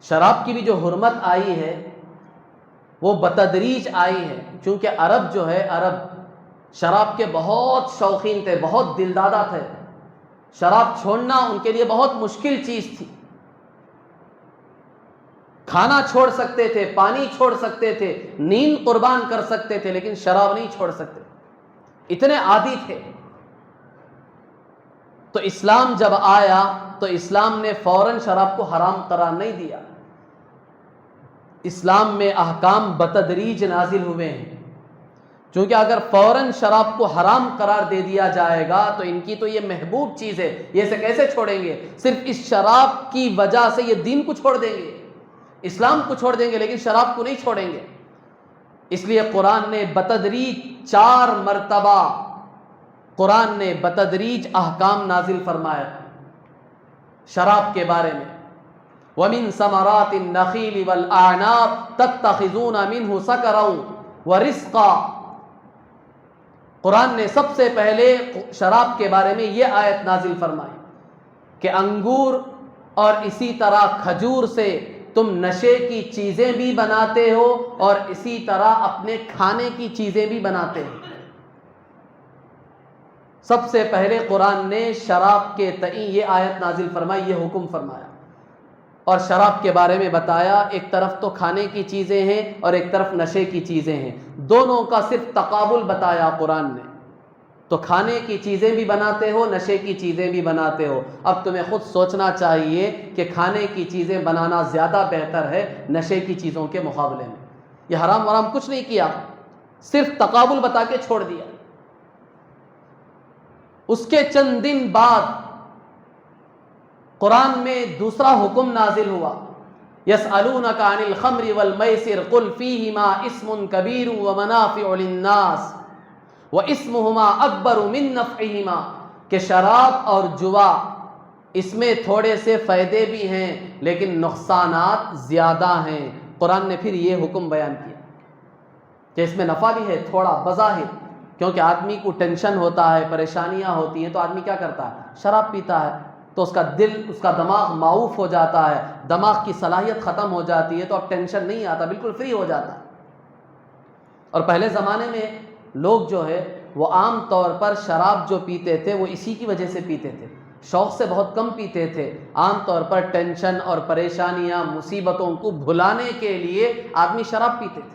شراب کی بھی جو حرمت آئی ہے وہ بتدریج آئی ہے، چونکہ عرب جو ہے، عرب شراب کے بہت شوقین تھے، بہت دلدادہ تھے، شراب چھوڑنا ان کے لیے بہت مشکل چیز تھی۔ کھانا چھوڑ سکتے تھے، پانی چھوڑ سکتے تھے، نیند قربان کر سکتے تھے، لیکن شراب نہیں چھوڑ سکتے، اتنے عادی تھے۔ تو اسلام جب آیا تو اسلام نے فوراً شراب کو حرام قرار نہیں دیا، اسلام میں احکام بتدریج نازل ہوئے ہیں، چونکہ اگر فوراً شراب کو حرام قرار دے دیا جائے گا تو ان کی تو یہ محبوب چیز ہے، یہ اسے کیسے چھوڑیں گے؟ صرف اس شراب کی وجہ سے یہ دین کو چھوڑ دیں گے، اسلام کو چھوڑ دیں گے، لیکن شراب کو نہیں چھوڑیں گے۔ اس لیے قرآن نے بتدریج 4 مرتبہ قرآن نے بتدریج احکام نازل فرمایا شراب کے بارے میں۔ وَمِن ثَمَرَاتِ النَّخِيلِ وَالْأَعْنَابِ تَتَّخِذُونَ مِنْهُ سَكَرًا وَرِزْقًا، قرآن نے سب سے پہلے شراب کے بارے میں یہ آیت نازل فرمائی کہ انگور اور اسی طرح کھجور سے تم نشے کی چیزیں بھی بناتے ہو اور اسی طرح اپنے کھانے کی چیزیں بھی بناتے ہو۔ سب سے پہلے قرآن نے شراب کے تئیں یہ آیت نازل فرمائی، یہ حکم فرمایا، اور شراب کے بارے میں بتایا ایک طرف تو کھانے کی چیزیں ہیں اور ایک طرف نشے کی چیزیں ہیں، دونوں کا صرف تقابل بتایا قرآن نے۔ تو کھانے کی چیزیں بھی بناتے ہو، نشے کی چیزیں بھی بناتے ہو، اب تمہیں خود سوچنا چاہیے کہ کھانے کی چیزیں بنانا زیادہ بہتر ہے نشے کی چیزوں کے مقابلے میں۔ یہ حرام ورام کچھ نہیں کیا، صرف تقابل بتا کے چھوڑ دیا۔ اس کے چند دن بعد قرآن میں دوسرا حکم نازل ہوا، یسألونک عن الخمر والمیسر قل فیہما اسم کبیر ومنافع للناس واسمہما اکبر من نفعہما، کہ شراب اور جوا اس میں تھوڑے سے فائدے بھی ہیں لیکن نقصانات زیادہ ہیں۔ قرآن نے پھر یہ حکم بیان کیا کہ اس میں نفع بھی ہے تھوڑا بظاہر، کیونکہ آدمی کو ٹینشن ہوتا ہے، پریشانیاں ہوتی ہیں، تو آدمی کیا کرتا ہے؟ شراب پیتا ہے، تو اس کا دل، اس کا دماغ معوف ہو جاتا ہے، دماغ کی صلاحیت ختم ہو جاتی ہے، تو اب ٹینشن نہیں آتا، بالکل فری ہو جاتا ہے۔ اور پہلے زمانے میں لوگ جو ہے وہ عام طور پر شراب جو پیتے تھے وہ اسی کی وجہ سے پیتے تھے، شوق سے بہت کم پیتے تھے، عام طور پر ٹینشن اور پریشانیاں، مصیبتوں کو بھلانے کے لیے آدمی شراب پیتے تھے۔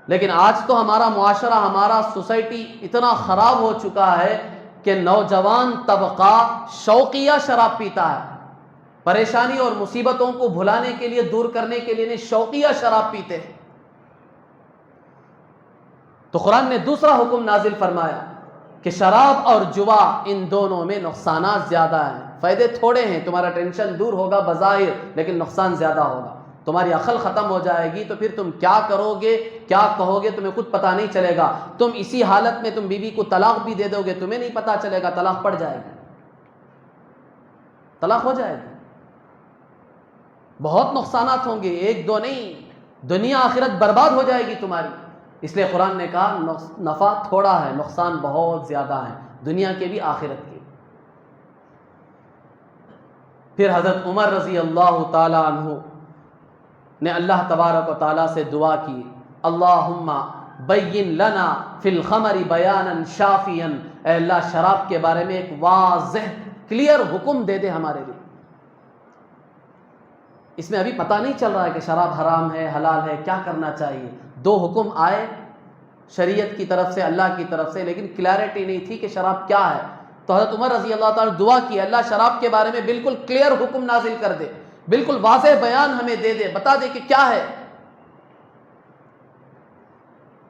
لیکن آج تو ہمارا معاشرہ، ہمارا سوسائٹی اتنا خراب ہو چکا ہے کہ نوجوان طبقہ شوقیہ شراب پیتا ہے، پریشانی اور مصیبتوں کو بھلانے کے لیے، دور کرنے کے لیے شوقیہ شراب پیتے ہیں۔ تو قرآن نے دوسرا حکم نازل فرمایا کہ شراب اور جوا ان دونوں میں نقصانات زیادہ ہیں، فائدے تھوڑے ہیں، تمہارا ٹینشن دور ہوگا بظاہر لیکن نقصان زیادہ ہوگا، تمہاری عقل ختم ہو جائے گی، تو پھر تم کیا کرو گے، کیا کہو گے، تمہیں خود پتہ نہیں چلے گا، تم اسی حالت میں تم بیوی کو طلاق بھی دے دو گے، تمہیں نہیں پتہ چلے گا، طلاق پڑ جائے گی، طلاق ہو جائے گی، بہت نقصانات ہوں گے، ایک دو نہیں، دنیا آخرت برباد ہو جائے گی تمہاری۔ اس لیے قرآن نے کہا نفع تھوڑا ہے، نقصان بہت زیادہ ہے، دنیا کے بھی آخرت کے۔ پھر حضرت عمر رضی اللہ تعالی عنہ نے اللہ تبارک و تعالیٰ سے دعا کی، اللہم بین لنا فی الخمر بیانا شافیا، اے اللہ شراب کے بارے میں ایک واضح کلیئر حکم دے دے ہمارے لیے۔ اس میں ابھی پتہ نہیں چل رہا ہے کہ شراب حرام ہے، حلال ہے، کیا کرنا چاہیے۔ دو حکم آئے شریعت کی طرف سے، اللہ کی طرف سے، لیکن کلیئرٹی نہیں تھی کہ شراب کیا ہے۔ تو حضرت عمر رضی اللہ تعالیٰ نے دعا کی، اللہ شراب کے بارے میں بالکل کلیئر حکم نازل کر دے، بالکل واضح بیان ہمیں دے دے، بتا دے کہ کیا ہے۔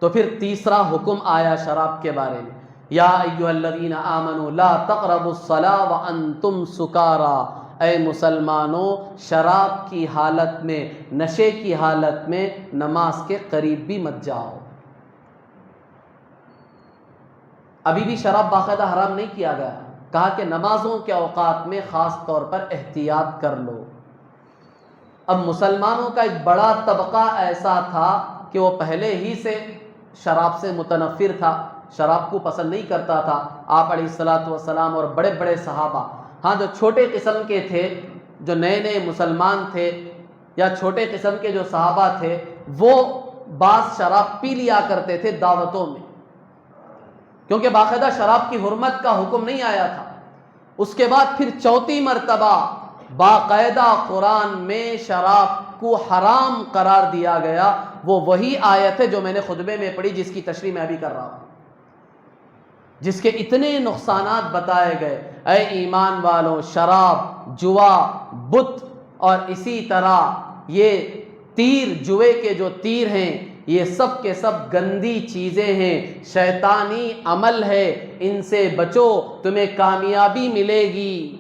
تو پھر تیسرا حکم آیا شراب کے بارے میں، یا ایھا الذین آمنوا لا تقربوا الصلاۃ وانتم سکارا، اے مسلمانوں شراب کی حالت میں، نشے کی حالت میں نماز کے قریب بھی مت جاؤ۔ ابھی بھی شراب باقاعدہ حرام نہیں کیا گیا، کہا کہ نمازوں کے اوقات میں خاص طور پر احتیاط کر لو۔ اب مسلمانوں کا ایک بڑا طبقہ ایسا تھا کہ وہ پہلے ہی سے شراب سے متنفر تھا، شراب کو پسند نہیں کرتا تھا۔ آپ علیہ الصلوۃ والسلام اور بڑے بڑے صحابہ، ہاں جو چھوٹے قسم کے تھے، جو نئے نئے مسلمان تھے، یا چھوٹے قسم کے جو صحابہ تھے، وہ بعض شراب پی لیا کرتے تھے دعوتوں میں، کیونکہ باقاعدہ شراب کی حرمت کا حکم نہیں آیا تھا۔ اس کے بعد پھر چوتھی مرتبہ باقاعدہ قرآن میں شراب کو حرام قرار دیا گیا، وہ وہی آیت ہے جو میں نے خطبے میں پڑھی، جس کی تشریح میں ابھی کر رہا ہوں، جس کے اتنے نقصانات بتائے گئے۔ اے ایمان والوں، شراب، جوا، بت اور اسی طرح یہ تیر، جوے کے جو تیر ہیں، یہ سب کے سب گندی چیزیں ہیں، شیطانی عمل ہے، ان سے بچو، تمہیں کامیابی ملے گی،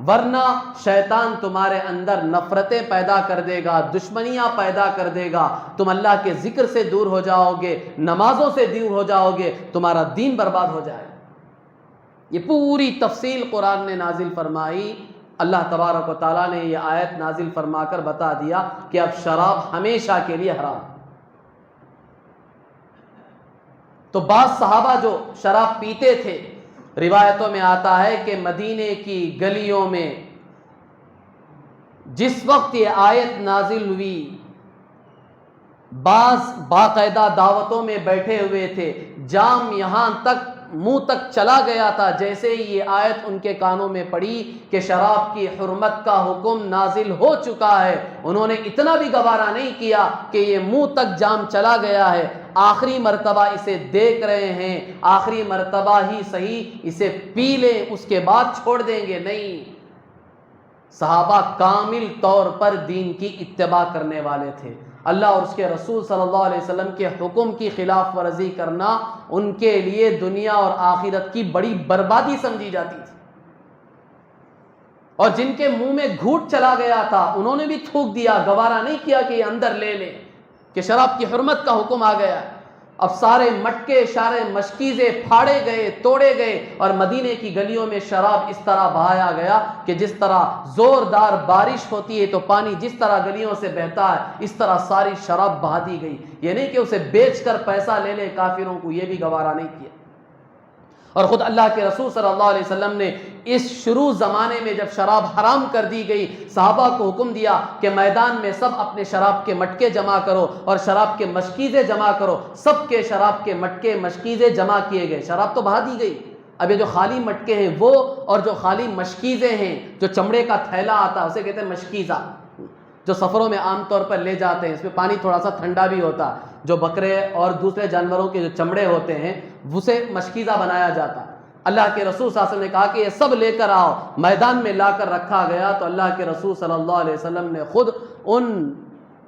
ورنہ شیطان تمہارے اندر نفرتیں پیدا کر دے گا، دشمنیاں پیدا کر دے گا، تم اللہ کے ذکر سے دور ہو جاؤ گے، نمازوں سے دور ہو جاؤ گے، تمہارا دین برباد ہو جائے گا۔ یہ پوری تفصیل قرآن نے نازل فرمائی، اللہ تبارک و تعالیٰ نے یہ آیت نازل فرما کر بتا دیا کہ اب شراب ہمیشہ کے لیے حرام۔ تو بعض صحابہ جو شراب پیتے تھے، روایتوں میں آتا ہے کہ مدینے کی گلیوں میں جس وقت یہ آیت نازل ہوئی، بعض باقاعدہ دعوتوں میں بیٹھے ہوئے تھے، جام یہاں تک منہ تک چلا گیا تھا جیسے ہی یہ آیت ان کے کانوں میں پڑی کہ شراب کی حرمت کا حکم نازل ہو چکا ہے، انہوں نے اتنا بھی گوارا نہیں کیا کہ یہ منہ تک جام چلا گیا ہے، آخری مرتبہ اسے دیکھ رہے ہیں، آخری مرتبہ ہی صحیح اسے پی لیں، اس کے بعد چھوڑ دیں گے، نہیں۔ صحابہ کامل طور پر دین کی اتباع کرنے والے تھے، اللہ اور اس کے رسول صلی اللہ علیہ وسلم کے حکم کی خلاف ورزی کرنا ان کے لیے دنیا اور آخرت کی بڑی بربادی سمجھی جاتی تھی۔ اور جن کے منہ میں گھوٹ چلا گیا تھا انہوں نے بھی تھوک دیا، گوارا نہیں کیا کہ یہ اندر لے لیں، کہ شراب کی حرمت کا حکم آ گیا۔ اب سارے مٹکے سارے مشکیزے پھاڑے گئے، توڑے گئے، اور مدینے کی گلیوں میں شراب اس طرح بہایا گیا کہ جس طرح زوردار بارش ہوتی ہے تو پانی جس طرح گلیوں سے بہتا ہے، اس طرح ساری شراب بہا دی گئی۔ یہ نہیں کہ اسے بیچ کر پیسہ لے لے کافروں کو، یہ بھی گوارا نہیں کیا۔ اور خود اللہ کے رسول صلی اللہ علیہ وسلم نے اس شروع زمانے میں جب شراب حرام کر دی گئی، صحابہ کو حکم دیا کہ میدان میں سب اپنے شراب کے مٹکے جمع کرو اور شراب کے مشکیزیں جمع کرو۔ سب کے شراب کے مٹکے مشکیزیں جمع کیے گئے، شراب تو بہا دی گئی۔ اب یہ جو خالی مٹکے ہیں وہ اور جو خالی مشکیزیں ہیں، جو چمڑے کا تھیلا آتا ہے اسے کہتے ہیں مشکیزہ، جو سفروں میں عام طور پر لے جاتے ہیں، اس میں پانی تھوڑا سا ٹھنڈا بھی ہوتا ہے، جو بکرے اور دوسرے جانوروں کے جو چمڑے ہوتے ہیں اسے مشکیزہ بنایا جاتا ہے۔ اللہ کے رسول صلی اللہ علیہ وسلم نے کہا کہ یہ سب لے کر آؤ، میدان میں لا کر رکھا گیا تو اللہ کے رسول صلی اللہ علیہ وسلم نے خود ان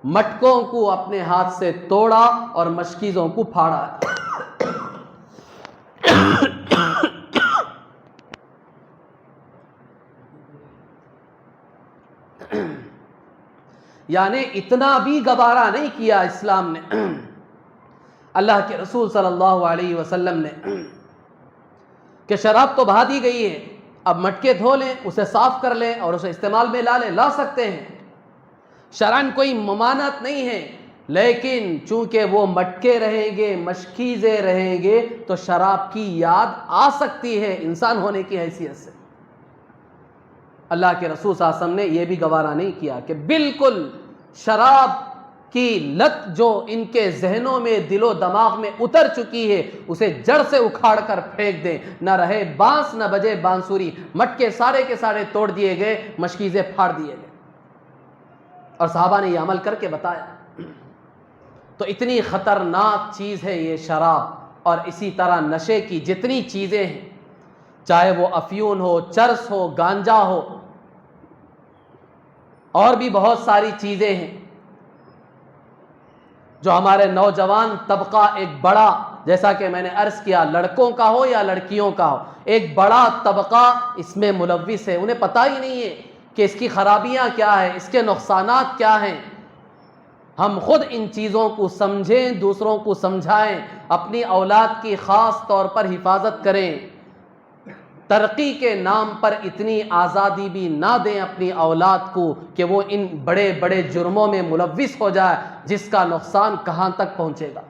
مٹکوں کو اپنے ہاتھ سے توڑا اور مشکیزوں کو پھاڑا۔ یعنی اتنا بھی گوارا نہیں کیا اسلام نے، اللہ کے رسول صلی اللہ علیہ وسلم نے، کہ شراب تو بہا دی گئی ہے، اب مٹکے دھو لیں، اسے صاف کر لیں اور اسے استعمال میں لا لیں، لا سکتے ہیں، شرعاً کوئی ممانعت نہیں ہے، لیکن چونکہ وہ مٹکے رہیں گے، مشکیزیں رہیں گے تو شراب کی یاد آ سکتی ہے انسان ہونے کی حیثیت سے۔ اللہ کے رسول صلی اللہ علیہ وسلم نے یہ بھی گوارا نہیں کیا کہ بالکل شراب کی لت جو ان کے ذہنوں میں دل و دماغ میں اتر چکی ہے اسے جڑ سے اکھاڑ کر پھینک دیں، نہ رہے بانس نہ بجے بانسری۔ مٹکے سارے کے سارے توڑ دیے گئے، مشکیزیں پھاڑ دیے گئے، اور صحابہ نے یہ عمل کر کے بتایا۔ تو اتنی خطرناک چیز ہے یہ شراب، اور اسی طرح نشے کی جتنی چیزیں ہیں، چاہے وہ افیون ہو، چرس ہو، گانجا ہو، اور بھی بہت ساری چیزیں ہیں جو ہمارے نوجوان طبقہ ایک بڑا، جیسا کہ میں نے عرض کیا، لڑکوں کا ہو یا لڑکیوں کا ہو، ایک بڑا طبقہ اس میں ملوث ہے۔ انہیں پتہ ہی نہیں ہے کہ اس کی خرابیاں کیا ہیں، اس کے نقصانات کیا ہیں۔ ہم خود ان چیزوں کو سمجھیں، دوسروں کو سمجھائیں، اپنی اولاد کی خاص طور پر حفاظت کریں۔ ترقی کے نام پر اتنی آزادی بھی نہ دیں اپنی اولاد کو کہ وہ ان بڑے بڑے جرموں میں ملوث ہو جائے، جس کا نقصان کہاں تک پہنچے گا۔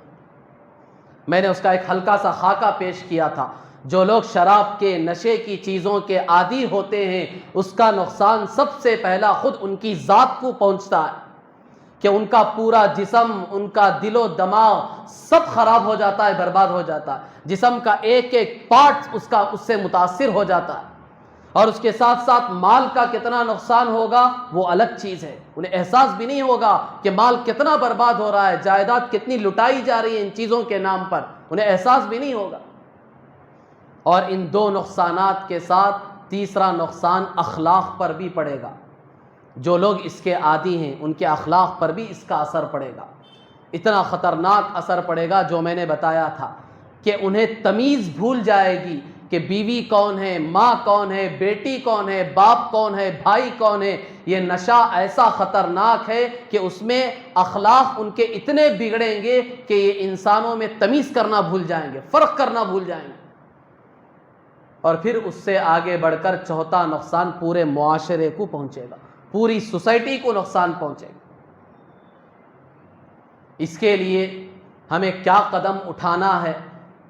میں نے اس کا ایک ہلکا سا خاکہ پیش کیا تھا۔ جو لوگ شراب کے، نشے کی چیزوں کے عادی ہوتے ہیں، اس کا نقصان سب سے پہلا خود ان کی ذات کو پہنچتا ہے، کہ ان کا پورا جسم، ان کا دل و دماغ سب خراب ہو جاتا ہے، برباد ہو جاتا ہے۔ جسم کا ایک ایک پارٹ اس سے متاثر ہو جاتا ہے، اور اس کے ساتھ ساتھ مال کا کتنا نقصان ہوگا وہ الگ چیز ہے۔ انہیں احساس بھی نہیں ہوگا کہ مال کتنا برباد ہو رہا ہے، جائیداد کتنی لٹائی جا رہی ہے ان چیزوں کے نام پر، انہیں احساس بھی نہیں ہوگا۔ اور ان دو نقصانات کے ساتھ تیسرا نقصان اخلاق پر بھی پڑے گا۔ جو لوگ اس کے عادی ہیں ان کے اخلاق پر بھی اس کا اثر پڑے گا، اتنا خطرناک اثر پڑے گا جو میں نے بتایا تھا، کہ انہیں تمیز بھول جائے گی کہ بیوی کون ہے، ماں کون ہے، بیٹی کون ہے، باپ کون ہے، بھائی کون ہے۔ یہ نشہ ایسا خطرناک ہے کہ اس میں اخلاق ان کے اتنے بگڑیں گے کہ یہ انسانوں میں تمیز کرنا بھول جائیں گے، فرق کرنا بھول جائیں گے، اور پھر اس سے آگے بڑھ کر چوتھا نقصان پورے معاشرے کو پہنچے گا، پوری سوسائٹی کو نقصان پہنچے گا۔ اس کے لیے ہمیں کیا قدم اٹھانا ہے،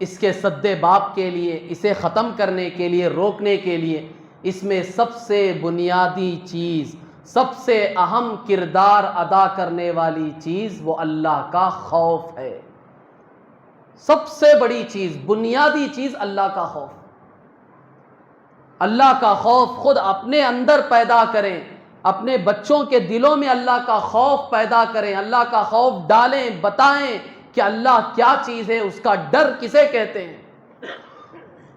اس کے سد باب کے لیے، اسے ختم کرنے کے لیے، روکنے کے لیے، اس میں سب سے بنیادی چیز، سب سے اہم کردار ادا کرنے والی چیز وہ اللہ کا خوف ہے۔ سب سے بڑی چیز، بنیادی چیز اللہ کا خوف۔ اللہ کا خوف خود اپنے اندر پیدا کریں، اپنے بچوں کے دلوں میں اللہ کا خوف پیدا کریں، اللہ کا خوف ڈالیں، بتائیں کہ اللہ کیا چیز ہے، اس کا ڈر کسے کہتے ہیں۔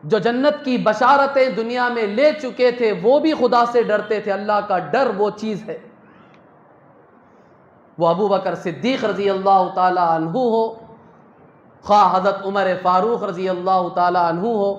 جو جنت کی بشارتیں دنیا میں لے چکے تھے وہ بھی خدا سے ڈرتے تھے، اللہ کا ڈر وہ چیز ہے۔ وہ ابو بکر صدیق رضی اللہ تعالی عنہ ہو، خواہ حضرت عمر فاروق رضی اللہ تعالی عنہ ہو،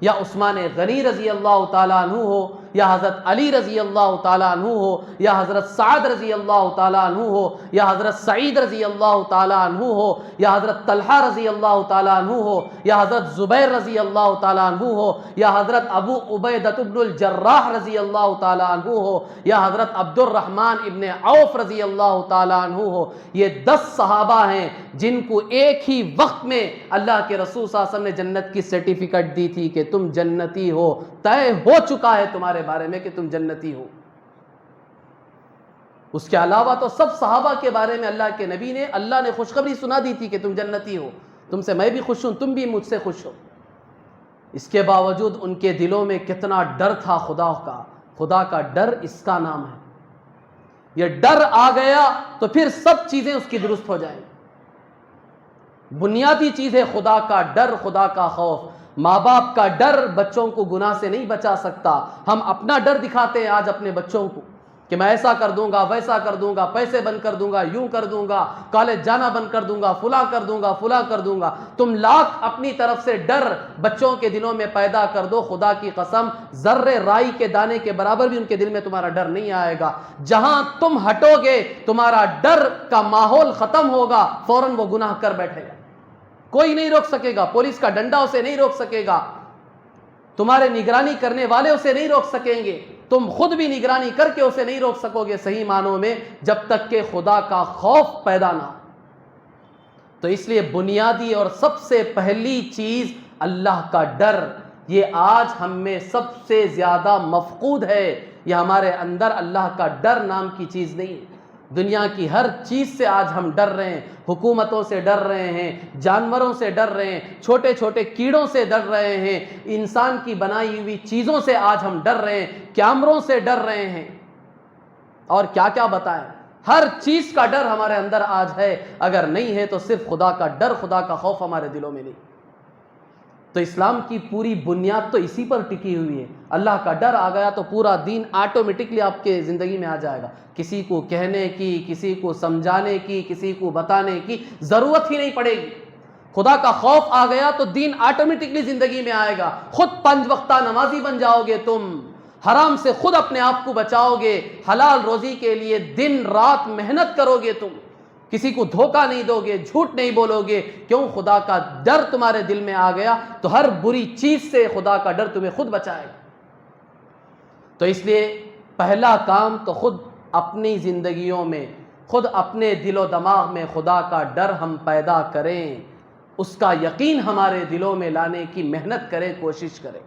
یا عثمان غنی رضی اللہ تعالی عنہ ہو، یا حضرت علی رضی اللہ تعالیٰ عنہ ہو یا حضرت سعد رضی اللہ تعالیٰ عنہ ہو یا حضرت سعید رضی اللہ تعالیٰ عنہ ہو یا حضرت طلحہ رضی اللہ تعالیٰ عنہ ہو یا حضرت زبیر رضی اللہ تعالیٰ عنہ ہو یا حضرت ابو عبیدہ بن الجراح رضی اللہ تعالیٰ عنہ ہو یا حضرت عبد الرحمن ابن عوف رضی اللہ تعالیٰ عنہ ہو، یہ 10 صحابہ ہیں جن کو ایک ہی وقت میں اللہ کے رسول صلی اللہ علیہ وسلم نے جنت کی سرٹیفکیٹ دی تھی کہ تم جنتی ہو، طے ہو چکا ہے تمہارے بارے میں کہ تم جنتی ہو۔ اس کے علاوہ تو سب صحابہ کے بارے میں اللہ نے خوشخبری سنا دی تھی کہ تم جنتی ہو، تم سے میں بھی خوش ہوں، تم بھی مجھ سے خوش ہو۔ اس کے باوجود ان کے دلوں میں کتنا ڈر تھا خدا کا ڈر اس کا نام ہے۔ یہ ڈر آ گیا تو پھر سب چیزیں اس کی درست ہو جائیں۔ بنیادی چیز ہے خدا کا ڈر، خدا کا خوف۔ ماں باپ کا ڈر بچوں کو گناہ سے نہیں بچا سکتا۔ ہم اپنا ڈر دکھاتے ہیں آج اپنے بچوں کو کہ میں ایسا کر دوں گا، ویسا کر دوں گا، پیسے بند کر دوں گا، یوں کر دوں گا، کالج جانا بند کر دوں گا، فلاں کر دوں گا، فلاں کر دوں گا۔ تم لاکھ اپنی طرف سے ڈر بچوں کے دلوں میں پیدا کر دو، خدا کی قسم ذرے رائی کے دانے کے برابر بھی ان کے دل میں تمہارا ڈر نہیں آئے گا۔ جہاں تم ہٹو گے تمہارا ڈر کا ماحول ختم ہوگا، فوراً وہ گناہ کر بیٹھے گا۔ کوئی نہیں روک سکے گا، پولیس کا ڈنڈا اسے نہیں روک سکے گا، تمہارے نگرانی کرنے والے اسے نہیں روک سکیں گے، تم خود بھی نگرانی کر کے اسے نہیں روک سکو گے صحیح معنوں میں، جب تک کہ خدا کا خوف پیدا نہ ہو۔ تو اس لیے بنیادی اور سب سے پہلی چیز اللہ کا ڈر، یہ آج ہم میں سب سے زیادہ مفقود ہے۔ یہ ہمارے اندر اللہ کا ڈر نام کی چیز نہیں ہے۔ دنیا کی ہر چیز سے آج ہم ڈر رہے ہیں، حکومتوں سے ڈر رہے ہیں، جانوروں سے ڈر رہے ہیں، چھوٹے چھوٹے کیڑوں سے ڈر رہے ہیں، انسان کی بنائی ہوئی چیزوں سے آج ہم ڈر رہے ہیں، کیمروں سے ڈر رہے ہیں، اور کیا کیا بتائیں۔ ہر چیز کا ڈر ہمارے اندر آج ہے، اگر نہیں ہے تو صرف خدا کا ڈر، خدا کا خوف ہمارے دلوں میں نہیں۔ تو اسلام کی پوری بنیاد تو اسی پر ٹکی ہوئی ہے۔ اللہ کا ڈر آ گیا تو پورا دین آٹومیٹکلی آپ کے زندگی میں آ جائے گا، کسی کو کہنے کی، کسی کو سمجھانے کی، کسی کو بتانے کی ضرورت ہی نہیں پڑے گی۔ خدا کا خوف آ گیا تو دین آٹومیٹکلی زندگی میں آئے گا، خود 5 وقتہ نمازی بن جاؤ گے، تم حرام سے خود اپنے آپ کو بچاؤ گے، حلال روزی کے لیے دن رات محنت کرو گے، تم کسی کو دھوکہ نہیں دو گے، جھوٹ نہیں بولو گے۔ کیوں؟ خدا کا ڈر تمہارے دل میں آ گیا تو ہر بری چیز سے خدا کا ڈر تمہیں خود بچائے گا۔ تو اس لیے پہلا کام تو خود اپنی زندگیوں میں، خود اپنے دل و دماغ میں خدا کا ڈر ہم پیدا کریں، اس کا یقین ہمارے دلوں میں لانے کی محنت کریں، کوشش کریں،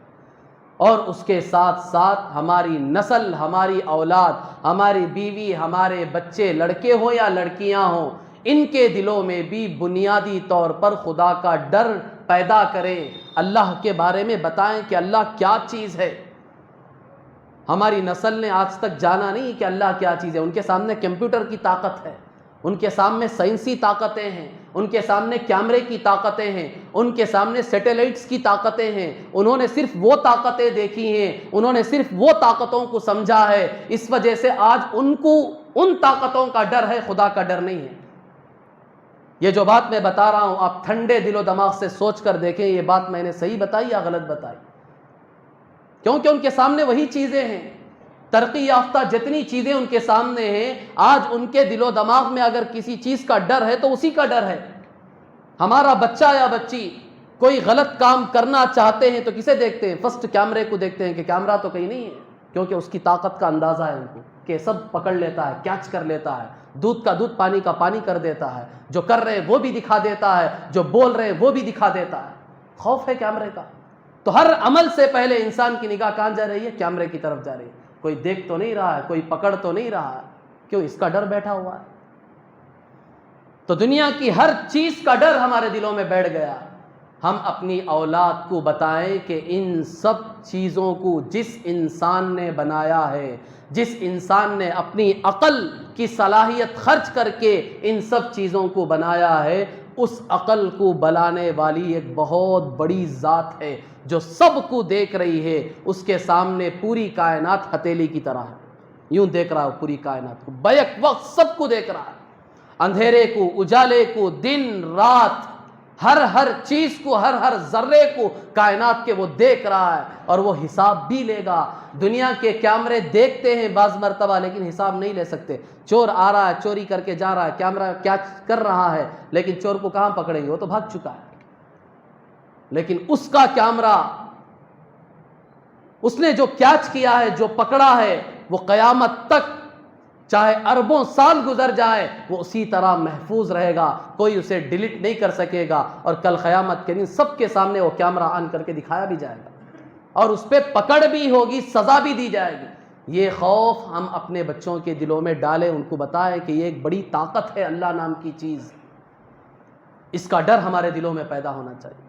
اور اس کے ساتھ ساتھ ہماری نسل، ہماری اولاد، ہماری بیوی، ہمارے بچے، لڑکے ہوں یا لڑکیاں ہوں، ان کے دلوں میں بھی بنیادی طور پر خدا کا ڈر پیدا کریں، اللہ کے بارے میں بتائیں کہ اللہ کیا چیز ہے۔ ہماری نسل نے آج تک جانا نہیں کہ اللہ کیا چیز ہے۔ ان کے سامنے کمپیوٹر کی طاقت ہے، ان کے سامنے سائنسی طاقتیں ہیں، ان کے سامنے کیمرے کی طاقتیں ہیں، ان کے سامنے سیٹلائٹس کی طاقتیں ہیں۔ انہوں نے صرف وہ طاقتیں دیکھی ہیں، انہوں نے صرف وہ طاقتوں کو سمجھا ہے، اس وجہ سے آج ان کو ان طاقتوں کا ڈر ہے، خدا کا ڈر نہیں ہے۔ یہ جو بات میں بتا رہا ہوں آپ ٹھنڈے دل و دماغ سے سوچ کر دیکھیں، یہ بات میں نے صحیح بتائی یا غلط بتائی؟ کیونکہ ان کے سامنے وہی چیزیں ہیں، ترقی یافتہ جتنی چیزیں ان کے سامنے ہیں، آج ان کے دل و دماغ میں اگر کسی چیز کا ڈر ہے تو اسی کا ڈر ہے۔ ہمارا بچہ یا بچی کوئی غلط کام کرنا چاہتے ہیں تو کسے دیکھتے ہیں؟ فرسٹ کیمرے کو دیکھتے ہیں کہ کیمرہ تو کہیں نہیں ہے، کیونکہ اس کی طاقت کا اندازہ ہے ان کو کہ سب پکڑ لیتا ہے، کیچ کر لیتا ہے، دودھ کا دودھ، پانی کا پانی کر دیتا ہے، جو کر رہے ہیں وہ بھی دکھا دیتا ہے، جو بول رہے ہیں وہ بھی دکھا دیتا ہے۔ خوف ہے کیمرے کا۔ تو ہر عمل سے پہلے انسان کی نگاہ کہاں جا رہی ہے؟ کیمرے کی طرف جا رہی ہے۔ کوئی دیکھ تو نہیں رہا ہے، کوئی پکڑ تو نہیں رہا ہے، کیوں؟ اس کا ڈر بیٹھا ہوا ہے۔ تو دنیا کی ہر چیز کا ڈر ہمارے دلوں میں بیٹھ گیا۔ ہم اپنی اولاد کو بتائیں کہ ان سب چیزوں کو جس انسان نے بنایا ہے، جس انسان نے اپنی عقل کی صلاحیت خرچ کر کے ان سب چیزوں کو بنایا ہے، اس عقل کو بلانے والی ایک بہت بڑی ذات ہے جو سب کو دیکھ رہی ہے۔ اس کے سامنے پوری کائنات ہتھیلی کی طرح ہے، یوں دیکھ رہا ہے پوری کائنات کو، بیک وقت سب کو دیکھ رہا ہے، اندھیرے کو، اجالے کو، دن رات، ہر چیز کو، ہر ذرے کو کائنات کے وہ دیکھ رہا ہے اور وہ حساب بھی لے گا۔ دنیا کے کیمرے دیکھتے ہیں بعض مرتبہ لیکن حساب نہیں لے سکتے۔ چور آ رہا ہے، چوری کر کے جا رہا ہے، کیمرہ کیا کر رہا ہے، لیکن چور کو کہاں پکڑیں گے، وہ تو بھاگ چکا ہے۔ لیکن اس کا کیمرہ، اس نے جو کیچ کیا ہے، جو پکڑا ہے، وہ قیامت تک چاہے اربوں سال گزر جائے وہ اسی طرح محفوظ رہے گا، کوئی اسے ڈیلیٹ نہیں کر سکے گا، اور کل قیامت کے دن سب کے سامنے وہ کیمرہ آن کر کے دکھایا بھی جائے گا اور اس پہ پکڑ بھی ہوگی، سزا بھی دی جائے گی۔ یہ خوف ہم اپنے بچوں کے دلوں میں ڈالیں، ان کو بتائیں کہ یہ ایک بڑی طاقت ہے اللہ نام کی چیز، اس کا ڈر ہمارے دلوں میں پیدا ہونا چاہیے۔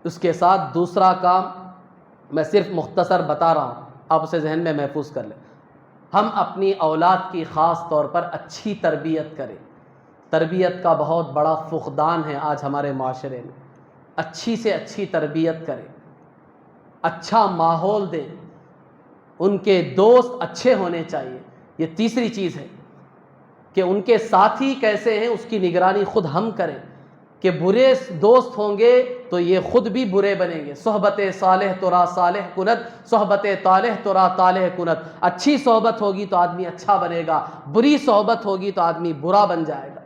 اس کے ساتھ دوسرا کام میں صرف مختصر بتا رہا ہوں، آپ اسے ذہن میں محفوظ کر لیں۔ ہم اپنی اولاد کی خاص طور پر اچھی تربیت کریں۔ تربیت کا بہت بڑا فقدان ہے آج ہمارے معاشرے میں۔ اچھی سے اچھی تربیت کریں، اچھا ماحول دیں، ان کے دوست اچھے ہونے چاہیے۔ یہ تیسری چیز ہے کہ ان کے ساتھی کیسے ہیں اس کی نگرانی خود ہم کریں، کہ برے دوست ہوں گے تو یہ خود بھی برے بنیں گے۔ صحبت صالح ترا صالح کند، صحبت طالح ترا طالح کند۔ اچھی صحبت ہوگی تو آدمی اچھا بنے گا، بری صحبت ہوگی تو آدمی برا بن جائے گا۔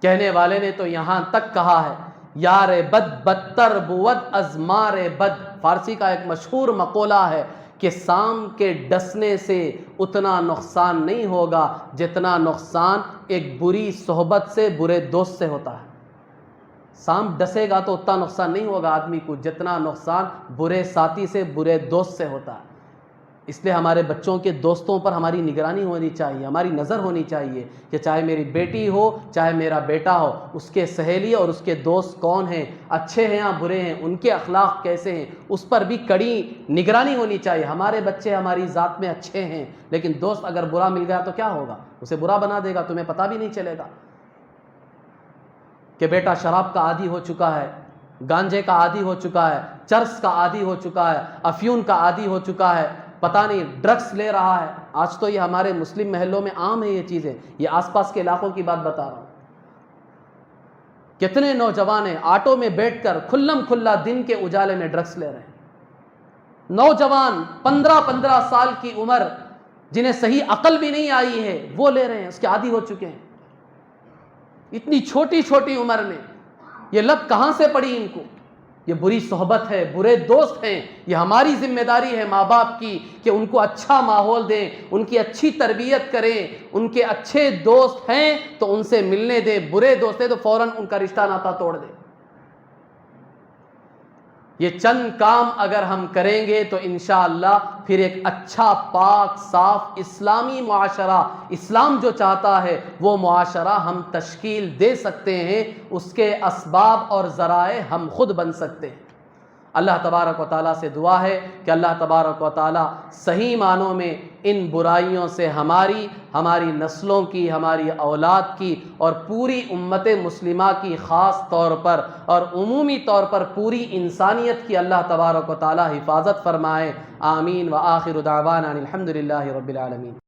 کہنے والے نے تو یہاں تک کہا ہے، یار بد بدتر بود از مار بد۔ فارسی کا ایک مشہور مقولہ ہے کہ سام کے ڈسنے سے اتنا نقصان نہیں ہوگا جتنا نقصان ایک بری صحبت سے، برے دوست سے ہوتا ہے۔ سام ڈسے گا تو اتنا نقصان نہیں ہوگا آدمی کو جتنا نقصان برے ساتھی سے، برے دوست سے ہوتا ہے۔ اس لیے ہمارے بچوں کے دوستوں پر ہماری نگرانی ہونی چاہیے، ہماری نظر ہونی چاہیے کہ چاہے میری بیٹی ہو، چاہے میرا بیٹا ہو، اس کے سہیلی اور اس کے دوست کون ہیں، اچھے ہیں یا برے ہیں، ان کے اخلاق کیسے ہیں، اس پر بھی کڑی نگرانی ہونی چاہیے۔ ہمارے بچے ہماری ذات میں اچھے ہیں لیکن دوست اگر برا مل گیا تو کیا ہوگا، اسے برا بنا دے گا، تمہیں پتہ بھی نہیں چلے گا کہ بیٹا شراب کا عادی ہو چکا ہے، گانجے کا عادی ہو چکا ہے، چرس کا عادی ہو چکا ہے، افیون کا عادی ہو چکا ہے، پتہ نہیں ڈرگس لے رہا ہے۔ آج تو یہ ہمارے مسلم محلوں میں عام ہے یہ چیزیں، یہ آس پاس کے علاقوں کی بات بتا رہا ہوں۔ کتنے نوجوان ہیں آٹو میں بیٹھ کر کھلم کھلا دن کے اجالے میں ڈرگس لے رہے ہیں۔ نوجوان 15 سال کی عمر جنہیں صحیح عقل بھی نہیں آئی ہے وہ لے رہے ہیں، اس کے عادی ہو چکے ہیں۔ اتنی چھوٹی عمر میں یہ لت کہاں سے پڑی ان کو؟ یہ بری صحبت ہے، برے دوست ہیں۔ یہ ہماری ذمہ داری ہے ماں باپ کی کہ ان کو اچھا ماحول دیں، ان کی اچھی تربیت کریں۔ ان کے اچھے دوست ہیں تو ان سے ملنے دیں، برے دوست ہیں تو فوراً ان کا رشتہ ناتا توڑ دیں۔ یہ چند کام اگر ہم کریں گے تو انشاءاللہ پھر ایک اچھا پاک صاف اسلامی معاشرہ، اسلام جو چاہتا ہے وہ معاشرہ ہم تشکیل دے سکتے ہیں۔ اس کے اسباب اور ذرائع ہم خود بن سکتے ہیں۔ اللہ تبارک و تعالیٰ سے دعا ہے کہ اللہ تبارک و تعالیٰ صحیح معنوں میں ان برائیوں سے ہماری نسلوں کی، ہماری اولاد کی اور پوری امت مسلمہ کی خاص طور پر اور عمومی طور پر پوری انسانیت کی اللہ تبارک و تعالیٰ حفاظت فرمائے۔ آمین۔ وآخر دعوانا الحمدللہ رب العالمین۔